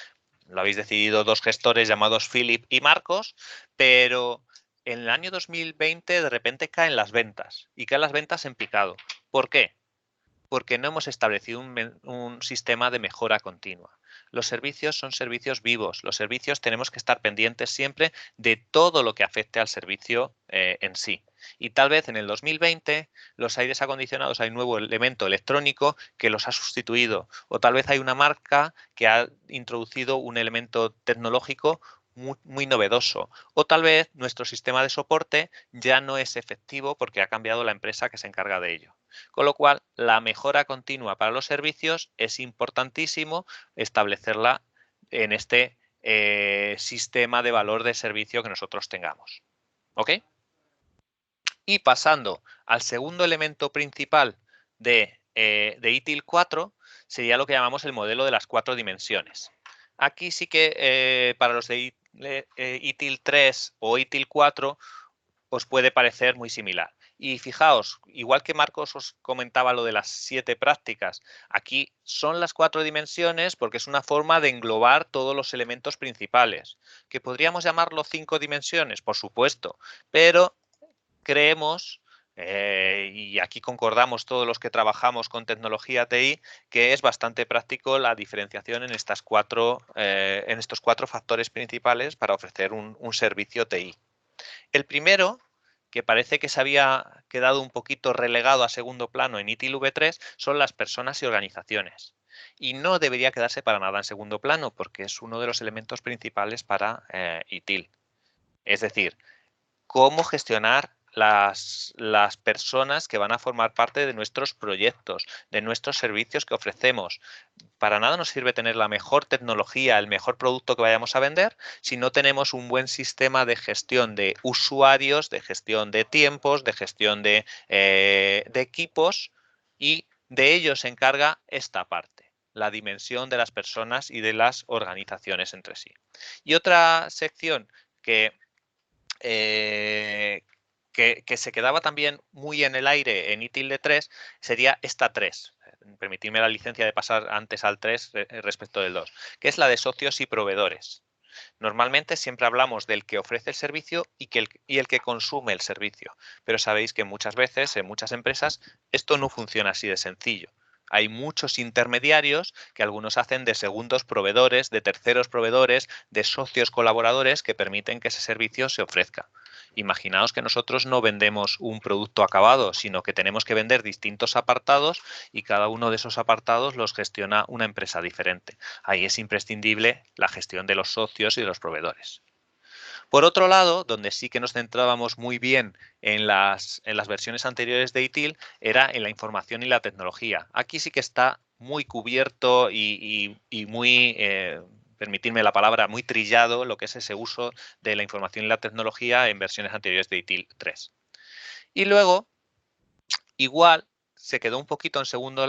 lo habéis decidido 2 gestores llamados Philip y Marcos, pero en el año 2020 de repente caen las ventas y caen las ventas en picado. ¿Por qué? Porque no hemos establecido un sistema de mejora continua. Los servicios son servicios vivos. Los servicios tenemos que estar pendientes siempre de todo lo que afecte al servicio en sí. Y tal vez en el 2020 los aires acondicionados hay un nuevo elemento electrónico que los ha sustituido. O tal vez hay una marca que ha introducido un elemento tecnológico muy novedoso. O tal vez nuestro sistema de soporte ya no es efectivo porque ha cambiado la empresa que se encarga de ello. Con lo cual, la mejora continua para los servicios es importantísimo establecerla en este sistema de valor de servicio que nosotros tengamos. ¿Ok? Y pasando al segundo elemento principal de ITIL 4, sería lo que llamamos el modelo de las 4 dimensiones. Aquí sí que para los de ITIL 3 o ITIL 4 os puede parecer muy similar. Y fijaos, igual que Marcos os comentaba lo de las 7 prácticas, aquí son las 4 dimensiones porque es una forma de englobar todos los elementos principales. ¿Que podríamos llamarlo 5 dimensiones? Por supuesto, pero creemos, y aquí concordamos todos los que trabajamos con tecnología TI, que es bastante práctico la diferenciación en estos 4 factores principales para ofrecer un servicio TI. El primero, que parece que se había quedado un poquito relegado a segundo plano en ITIL V3, son las personas y organizaciones. Y no debería quedarse para nada en segundo plano, porque es uno de los elementos principales para ITIL. Es decir, cómo gestionar las personas que van a formar parte de nuestros proyectos, de nuestros servicios que ofrecemos. Para nada nos sirve tener la mejor tecnología, el mejor producto que vayamos a vender, si no tenemos un buen sistema de gestión de usuarios, de gestión de tiempos, de gestión de equipos, y de ello se encarga esta parte, la dimensión de las personas y de las organizaciones entre sí. Y otra sección que se quedaba también muy en el aire en ITIL de 3 sería esta 3. Permitidme la licencia de pasar antes al 3 respecto del 2, que es la de socios y proveedores. Normalmente siempre hablamos del que ofrece el servicio y el que consume el servicio, pero sabéis que muchas veces en muchas empresas esto no funciona así de sencillo. Hay muchos intermediarios que algunos hacen de segundos proveedores, de terceros proveedores, de socios colaboradores que permiten que ese servicio se ofrezca. Imaginaos que nosotros no vendemos un producto acabado, sino que tenemos que vender distintos apartados y cada uno de esos apartados los gestiona una empresa diferente. Ahí es imprescindible la gestión de los socios y de los proveedores. Por otro lado, donde sí que nos centrábamos muy bien en las versiones anteriores de ITIL, era en la información y la tecnología. Aquí sí que está muy cubierto y muy, permitidme la palabra, muy trillado lo que es ese uso de la información y la tecnología en versiones anteriores de ITIL 3. Y luego, igual, se quedó un poquito en segundo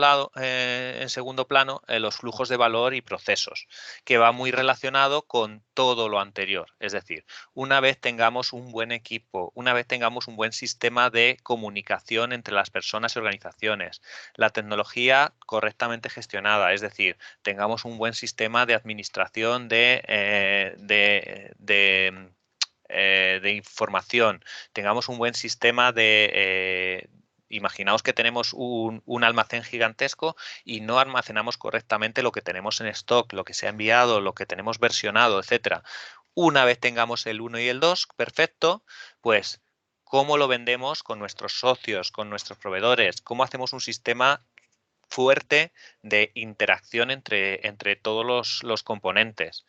plano los flujos de valor y procesos, que va muy relacionado con todo lo anterior. Es decir, una vez tengamos un buen equipo, una vez tengamos un buen sistema de comunicación entre las personas y organizaciones, la tecnología correctamente gestionada, es decir, tengamos un buen sistema de administración de información, tengamos un buen sistema de... Imaginaos que tenemos un almacén gigantesco y no almacenamos correctamente lo que tenemos en stock, lo que se ha enviado, lo que tenemos versionado, etcétera. Una vez tengamos el 1 y el 2, perfecto, pues ¿cómo lo vendemos con nuestros socios, con nuestros proveedores? ¿Cómo hacemos un sistema fuerte de interacción entre todos los componentes?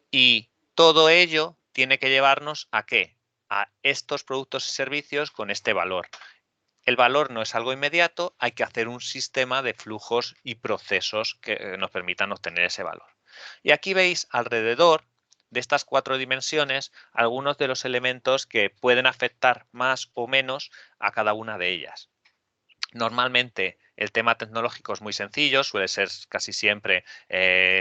Y todo ello tiene que llevarnos ¿a qué? A estos productos y servicios con este valor. El valor no es algo inmediato, hay que hacer un sistema de flujos y procesos que nos permitan obtener ese valor. Y aquí veis alrededor de estas 4 dimensiones algunos de los elementos que pueden afectar más o menos a cada una de ellas. Normalmente el tema tecnológico es muy sencillo, suele ser casi siempre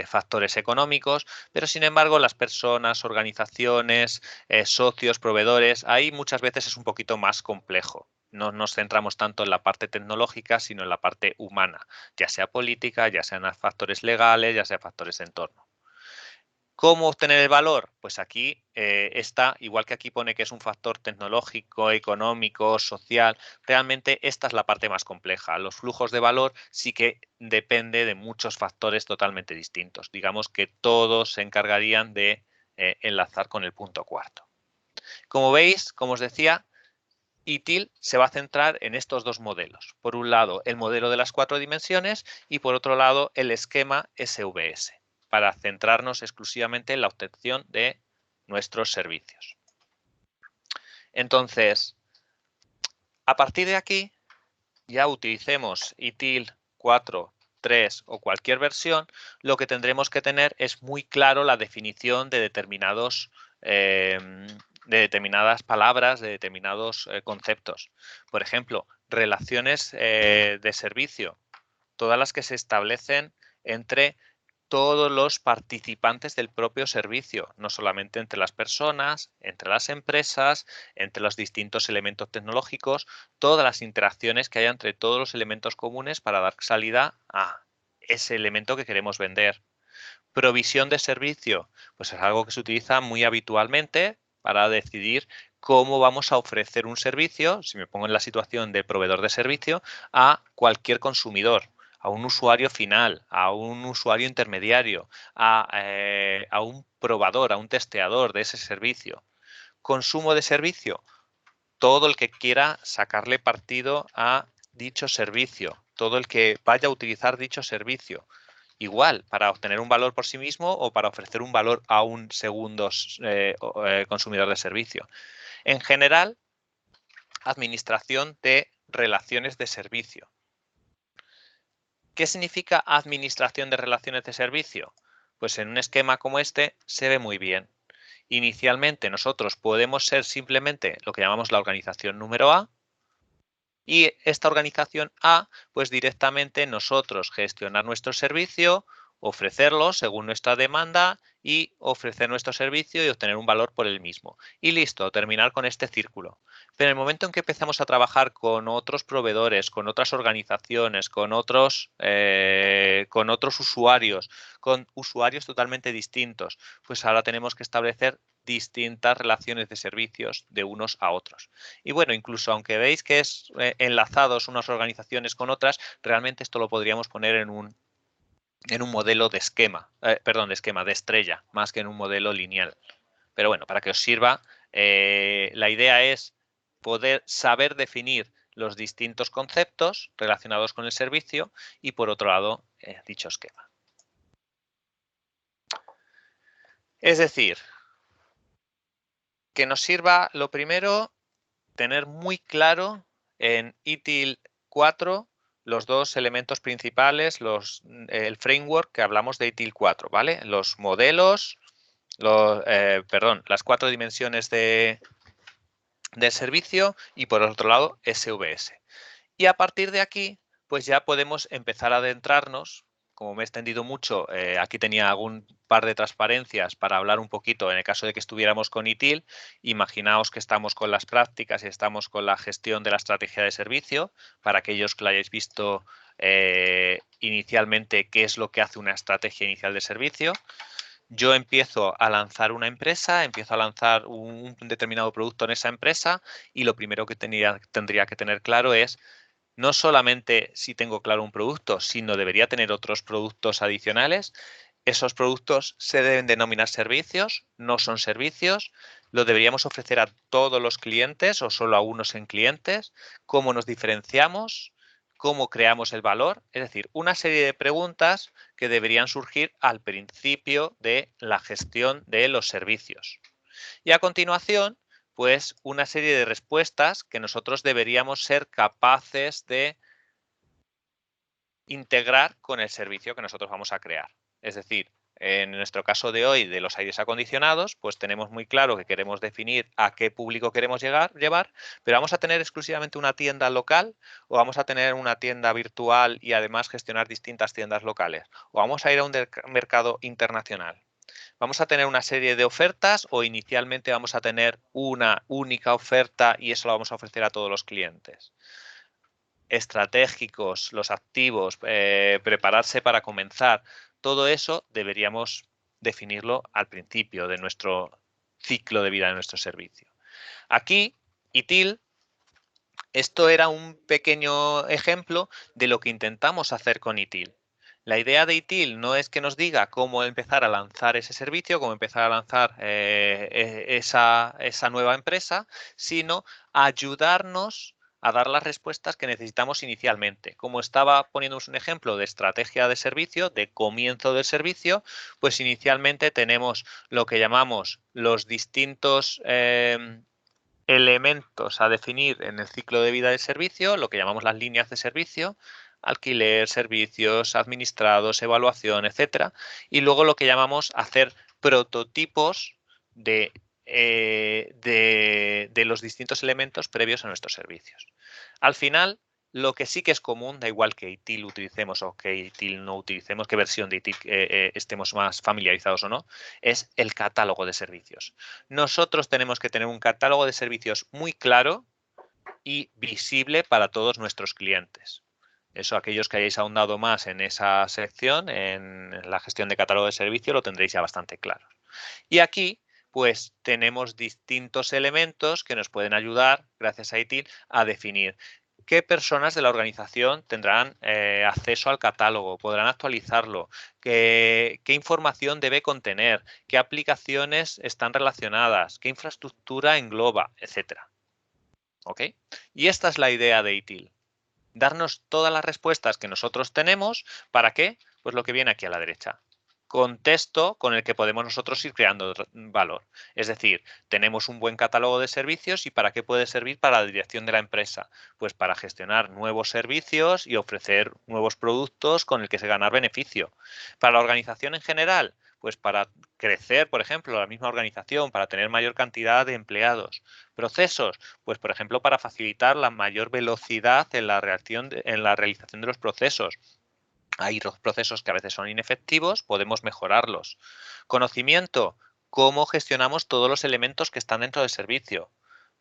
factores económicos, pero sin embargo las personas, organizaciones, socios, proveedores, ahí muchas veces es un poquito más complejo. No nos centramos tanto en la parte tecnológica, sino en la parte humana, ya sea política, ya sean factores legales, ya sea factores de entorno. ¿Cómo obtener el valor? Pues aquí está, igual que aquí pone que es un factor tecnológico, económico, social, realmente esta es la parte más compleja. Los flujos de valor sí que depende de muchos factores totalmente distintos. Digamos que todos se encargarían de enlazar con el punto cuarto. Como veis, como os decía, ITIL se va a centrar en estos dos modelos. Por un lado, el modelo de las 4 dimensiones y por otro lado, el esquema SVS, para centrarnos exclusivamente en la obtención de nuestros servicios. Entonces, a partir de aquí, ya utilicemos ITIL 4, 3 o cualquier versión, lo que tendremos que tener es muy claro la definición de determinadas palabras, de determinados conceptos. Por ejemplo, relaciones de servicio, todas las que se establecen entre todos los participantes del propio servicio, no solamente entre las personas, entre las empresas, entre los distintos elementos tecnológicos, todas las interacciones que haya entre todos los elementos comunes para dar salida a ese elemento que queremos vender. Provisión de servicio, pues es algo que se utiliza muy habitualmente para decidir cómo vamos a ofrecer un servicio, si me pongo en la situación de proveedor de servicio, a cualquier consumidor, a un usuario final, a un usuario intermediario, a un probador, a un testeador de ese servicio. Consumo de servicio, todo el que quiera sacarle partido a dicho servicio, todo el que vaya a utilizar dicho servicio. Igual, para obtener un valor por sí mismo o para ofrecer un valor a un segundo consumidor de servicio. En general, administración de relaciones de servicio. ¿Qué significa administración de relaciones de servicio? Pues en un esquema como este se ve muy bien. Inicialmente nosotros podemos ser simplemente lo que llamamos la organización número A, y esta organización A, pues directamente nosotros gestionar nuestro servicio, ofrecerlo según nuestra demanda y ofrecer nuestro servicio y obtener un valor por el mismo. Y listo, terminar con este círculo. Pero en el momento en que empezamos a trabajar con otros proveedores, con otras organizaciones, con otros usuarios, con usuarios totalmente distintos, pues ahora tenemos que establecer distintas relaciones de servicios de unos a otros. Y bueno, incluso aunque veis que es enlazados unas organizaciones con otras, realmente esto lo podríamos poner en un modelo de esquema, de estrella, más que en un modelo lineal. Pero bueno, para que os sirva, la idea es poder saber definir los distintos conceptos relacionados con el servicio y, por otro lado, dicho esquema. Es decir, que nos sirva lo primero, tener muy claro en ITIL 4 los dos elementos principales, el framework que hablamos de ITIL 4, ¿vale? Los modelos, las 4 dimensiones del servicio y por otro lado SVS. Y a partir de aquí, pues ya podemos empezar a adentrarnos. Como me he extendido mucho, aquí tenía algún par de transparencias para hablar un poquito en el caso de que estuviéramos con ITIL. Imaginaos que estamos con las prácticas y estamos con la gestión de la estrategia de servicio. Para aquellos que lo hayáis visto inicialmente, qué es lo que hace una estrategia inicial de servicio. Yo empiezo a lanzar una empresa, empiezo a lanzar un determinado producto en esa empresa y lo primero que tendría que tener claro es no solamente si tengo claro un producto, sino debería tener otros productos adicionales. Esos productos se deben denominar servicios, no son servicios. Lo deberíamos ofrecer a todos los clientes o solo a unos en clientes. ¿Cómo nos diferenciamos? ¿Cómo creamos el valor? Es decir, una serie de preguntas que deberían surgir al principio de la gestión de los servicios. Y a continuación, pues una serie de respuestas que nosotros deberíamos ser capaces de integrar con el servicio que nosotros vamos a crear. Es decir, en nuestro caso de hoy de los aires acondicionados, pues tenemos muy claro que queremos definir a qué público queremos llevar, pero vamos a tener exclusivamente una tienda local o vamos a tener una tienda virtual y además gestionar distintas tiendas locales o vamos a ir a un mercado internacional. ¿Vamos a tener una serie de ofertas o inicialmente vamos a tener una única oferta y eso lo vamos a ofrecer a todos los clientes? Estratégicos, los activos, prepararse para comenzar, todo eso deberíamos definirlo al principio de nuestro ciclo de vida de nuestro servicio. Aquí, ITIL, esto era un pequeño ejemplo de lo que intentamos hacer con ITIL. La idea de ITIL no es que nos diga cómo empezar a lanzar ese servicio, cómo empezar a lanzar esa nueva empresa, sino ayudarnos a dar las respuestas que necesitamos inicialmente. Como estaba poniéndonos un ejemplo de estrategia de servicio, de comienzo del servicio, pues inicialmente tenemos lo que llamamos los distintos elementos a definir en el ciclo de vida del servicio, lo que llamamos las líneas de servicio, alquiler, servicios administrados, evaluación, etcétera, y luego lo que llamamos hacer prototipos de los distintos elementos previos a nuestros servicios. Al final, lo que sí que es común, da igual que ITIL utilicemos o que ITIL no utilicemos, qué versión de ITIL estemos más familiarizados o no, es el catálogo de servicios. Nosotros tenemos que tener un catálogo de servicios muy claro y visible para todos nuestros clientes. Eso, aquellos que hayáis ahondado más en esa sección, en la gestión de catálogo de servicio, lo tendréis ya bastante claro. Y aquí, pues, tenemos distintos elementos que nos pueden ayudar, gracias a ITIL, a definir qué personas de la organización tendrán acceso al catálogo, podrán actualizarlo, qué información debe contener, qué aplicaciones están relacionadas, qué infraestructura engloba, etcétera. ¿Ok? Y esta es la idea de ITIL. Darnos todas las respuestas que nosotros tenemos. ¿Para qué? Pues lo que viene aquí a la derecha. Contexto con el que podemos nosotros ir creando valor. Es decir, tenemos un buen catálogo de servicios y ¿para qué puede servir para la dirección de la empresa? Pues para gestionar nuevos servicios y ofrecer nuevos productos con el que se ganar beneficio. Para la organización en general, pues para crecer, por ejemplo, la misma organización, para tener mayor cantidad de empleados. Procesos, pues por ejemplo, para facilitar la mayor velocidad en la realización de los procesos. Hay procesos que a veces son inefectivos, podemos mejorarlos. Conocimiento, cómo gestionamos todos los elementos que están dentro del servicio.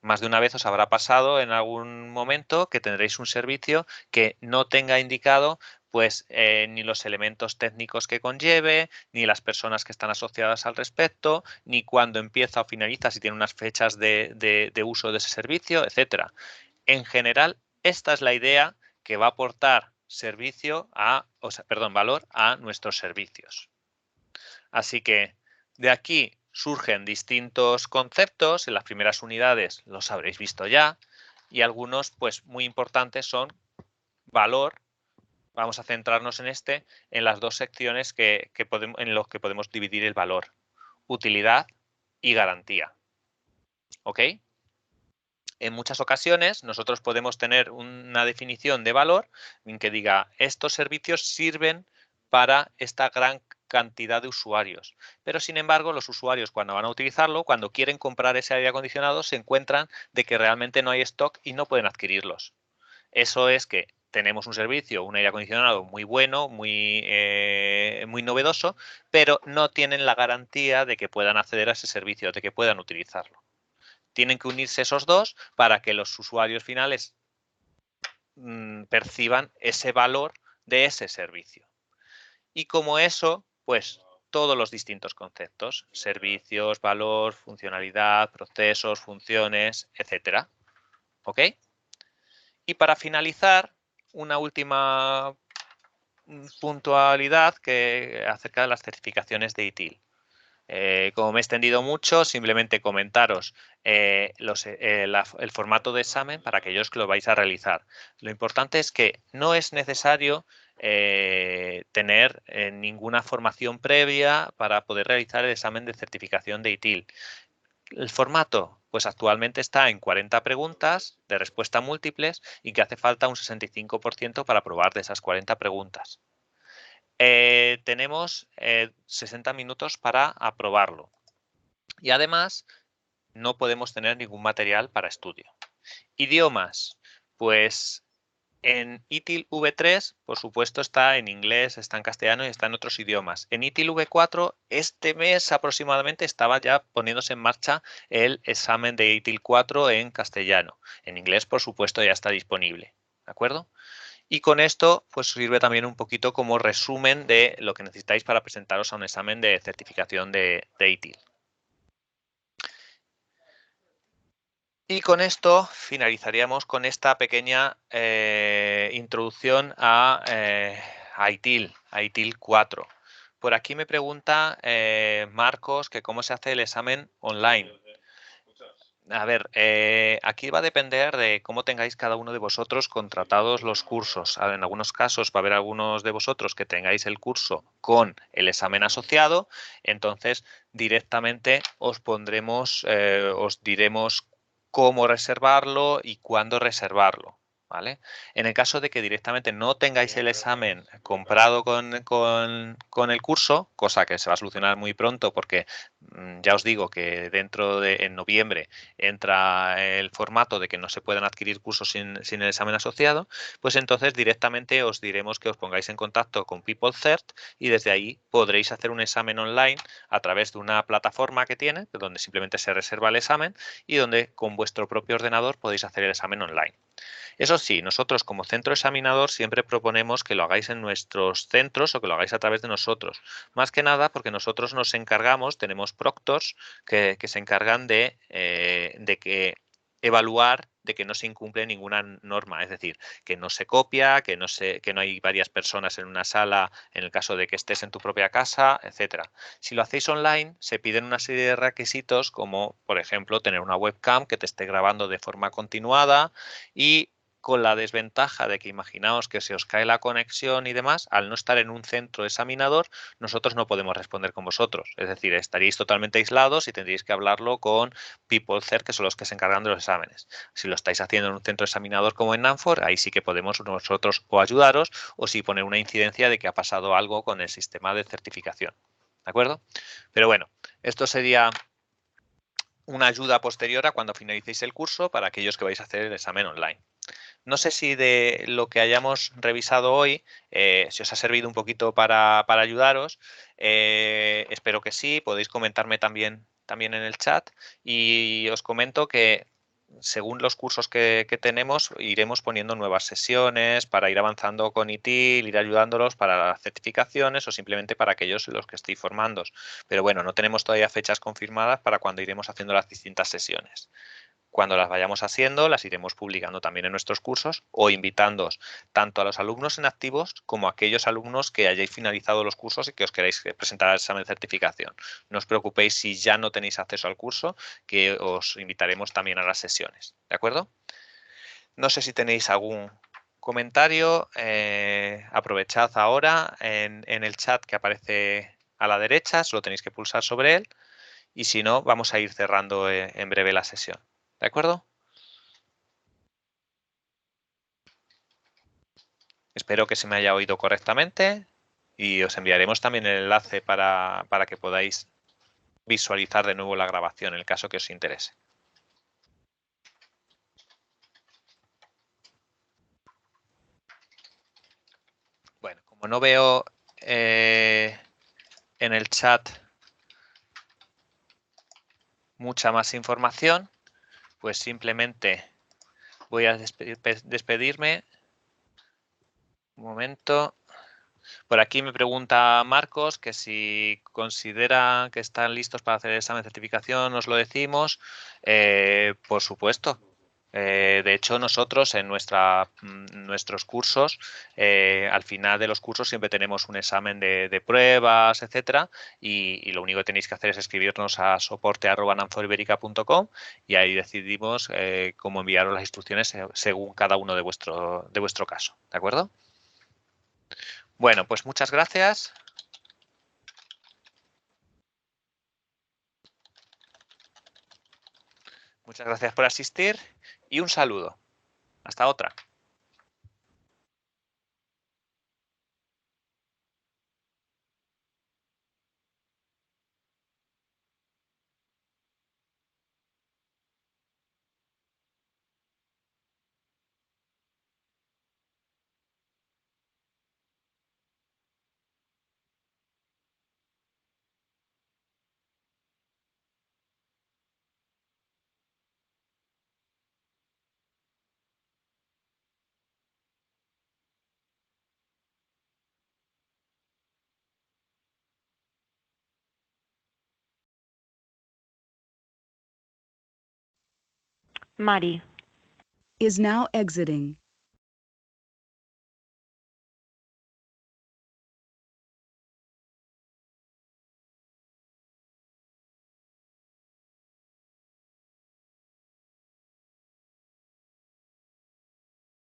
Más de una vez os habrá pasado en algún momento que tendréis un servicio que no tenga indicado pues ni los elementos técnicos que conlleve, ni las personas que están asociadas al respecto, ni cuándo empieza o finaliza, si tiene unas fechas de uso de ese servicio, etcétera. En general, esta es la idea que va a aportar valor a nuestros servicios. Así que de aquí surgen distintos conceptos. En las primeras unidades los habréis visto ya y algunos pues muy importantes son valor. Vamos a centrarnos en las dos secciones en los que podemos dividir el valor: utilidad y garantía. ¿Ok? En muchas ocasiones nosotros podemos tener una definición de valor en que diga estos servicios sirven para esta gran cantidad de usuarios. Pero sin embargo, los usuarios cuando van a utilizarlo, cuando quieren comprar ese aire acondicionado, se encuentran de que realmente no hay stock y no pueden adquirirlos. Eso es que tenemos un servicio, un aire acondicionado muy bueno, muy novedoso, pero no tienen la garantía de que puedan acceder a ese servicio, de que puedan utilizarlo. Tienen que unirse esos dos para que los usuarios finales perciban ese valor de ese servicio. Y como eso, pues todos los distintos conceptos: servicios, valor, funcionalidad, procesos, funciones, etcétera. ¿Ok? Y para finalizar, una última puntualidad acerca de las certificaciones de ITIL. Como me he extendido mucho, simplemente comentaros el formato de examen para aquellos que lo vais a realizar. Lo importante es que no es necesario tener ninguna formación previa para poder realizar el examen de certificación de ITIL. El formato, pues actualmente está en 40 preguntas de respuesta múltiples y que hace falta un 65% para aprobar de esas 40 preguntas. Tenemos 60 minutos para aprobarlo y además no podemos tener ningún material para estudio. Idiomas, pues en ITIL V3, por supuesto, está en inglés, está en castellano y está en otros idiomas. En ITIL V4, este mes aproximadamente estaba ya poniéndose en marcha el examen de ITIL 4 en castellano. En inglés, por supuesto, ya está disponible. ¿De acuerdo? Y con esto pues sirve también un poquito como resumen de lo que necesitáis para presentaros a un examen de certificación de ITIL. Y con esto finalizaríamos con esta pequeña introducción a ITIL 4. Por aquí me pregunta Marcos que cómo se hace el examen online. A ver, aquí va a depender de cómo tengáis cada uno de vosotros contratados los cursos. En algunos casos va a haber algunos de vosotros que tengáis el curso con el examen asociado, entonces directamente os diremos cómo reservarlo y cuándo reservarlo, ¿vale? En el caso de que directamente no tengáis el examen comprado con el curso, cosa que se va a solucionar muy pronto porque ya os digo que en noviembre entra el formato de que no se pueden adquirir cursos sin el examen asociado, pues entonces directamente os diremos que os pongáis en contacto con PeopleCert y desde ahí podréis hacer un examen online a través de una plataforma que tiene, donde simplemente se reserva el examen y donde con vuestro propio ordenador podéis hacer el examen online. Eso sí, nosotros como centro examinador siempre proponemos que lo hagáis en nuestros centros o que lo hagáis a través de nosotros. Más que nada porque nosotros nos encargamos, tenemos proctors que se encargan de que evaluar de que no se incumple ninguna norma, es decir, que no se copia, que no hay varias personas en una sala en el caso de que estés en tu propia casa, etcétera. Si lo hacéis online, se piden una serie de requisitos como, por ejemplo, tener una webcam que te esté grabando de forma continuada y con la desventaja de que imaginaos que se os cae la conexión y demás, al no estar en un centro examinador, nosotros no podemos responder con vosotros. Es decir, estaríais totalmente aislados y tendríais que hablarlo con PeopleCert, que son los que se encargan de los exámenes. Si lo estáis haciendo en un centro examinador como en Nanford, ahí sí que podemos nosotros o ayudaros o si poner una incidencia de que ha pasado algo con el sistema de certificación. ¿De acuerdo? Pero bueno, esto sería una ayuda posterior a cuando finalicéis el curso para aquellos que vais a hacer el examen online. No sé si de lo que hayamos revisado hoy, si os ha servido un poquito para ayudaros. Espero que sí. Podéis comentarme también en el chat. Y os comento que según los cursos que tenemos, iremos poniendo nuevas sesiones para ir avanzando con ITIL, ir ayudándolos para las certificaciones o simplemente para aquellos en los que estoy formando. Pero bueno, no tenemos todavía fechas confirmadas para cuando iremos haciendo las distintas sesiones. Cuando las vayamos haciendo, las iremos publicando también en nuestros cursos o invitándoos tanto a los alumnos en activos como a aquellos alumnos que hayáis finalizado los cursos y que os queráis presentar al examen de certificación. No os preocupéis si ya no tenéis acceso al curso, que os invitaremos también a las sesiones. ¿De acuerdo? No sé si tenéis algún comentario. Aprovechad ahora en el chat que aparece a la derecha, solo tenéis que pulsar sobre él. Y si no, vamos a ir cerrando en breve la sesión. ¿De acuerdo? Espero que se me haya oído correctamente y os enviaremos también el enlace para que podáis visualizar de nuevo la grabación en el caso que os interese. Bueno, como no veo en el chat mucha más información, pues simplemente voy a despedirme. Un momento. Por aquí me pregunta Marcos que si considera que están listos para hacer el examen de certificación, os lo decimos. Por supuesto. De hecho, nosotros en nuestros cursos, al final de los cursos siempre tenemos un examen de pruebas, etcétera, y lo único que tenéis que hacer es escribirnos a soporte@nanforiberica.com y ahí decidimos cómo enviaros las instrucciones según cada uno de vuestro caso. ¿De acuerdo? Bueno, pues muchas gracias. Muchas gracias por asistir y un saludo. Hasta otra. Mari is now exiting.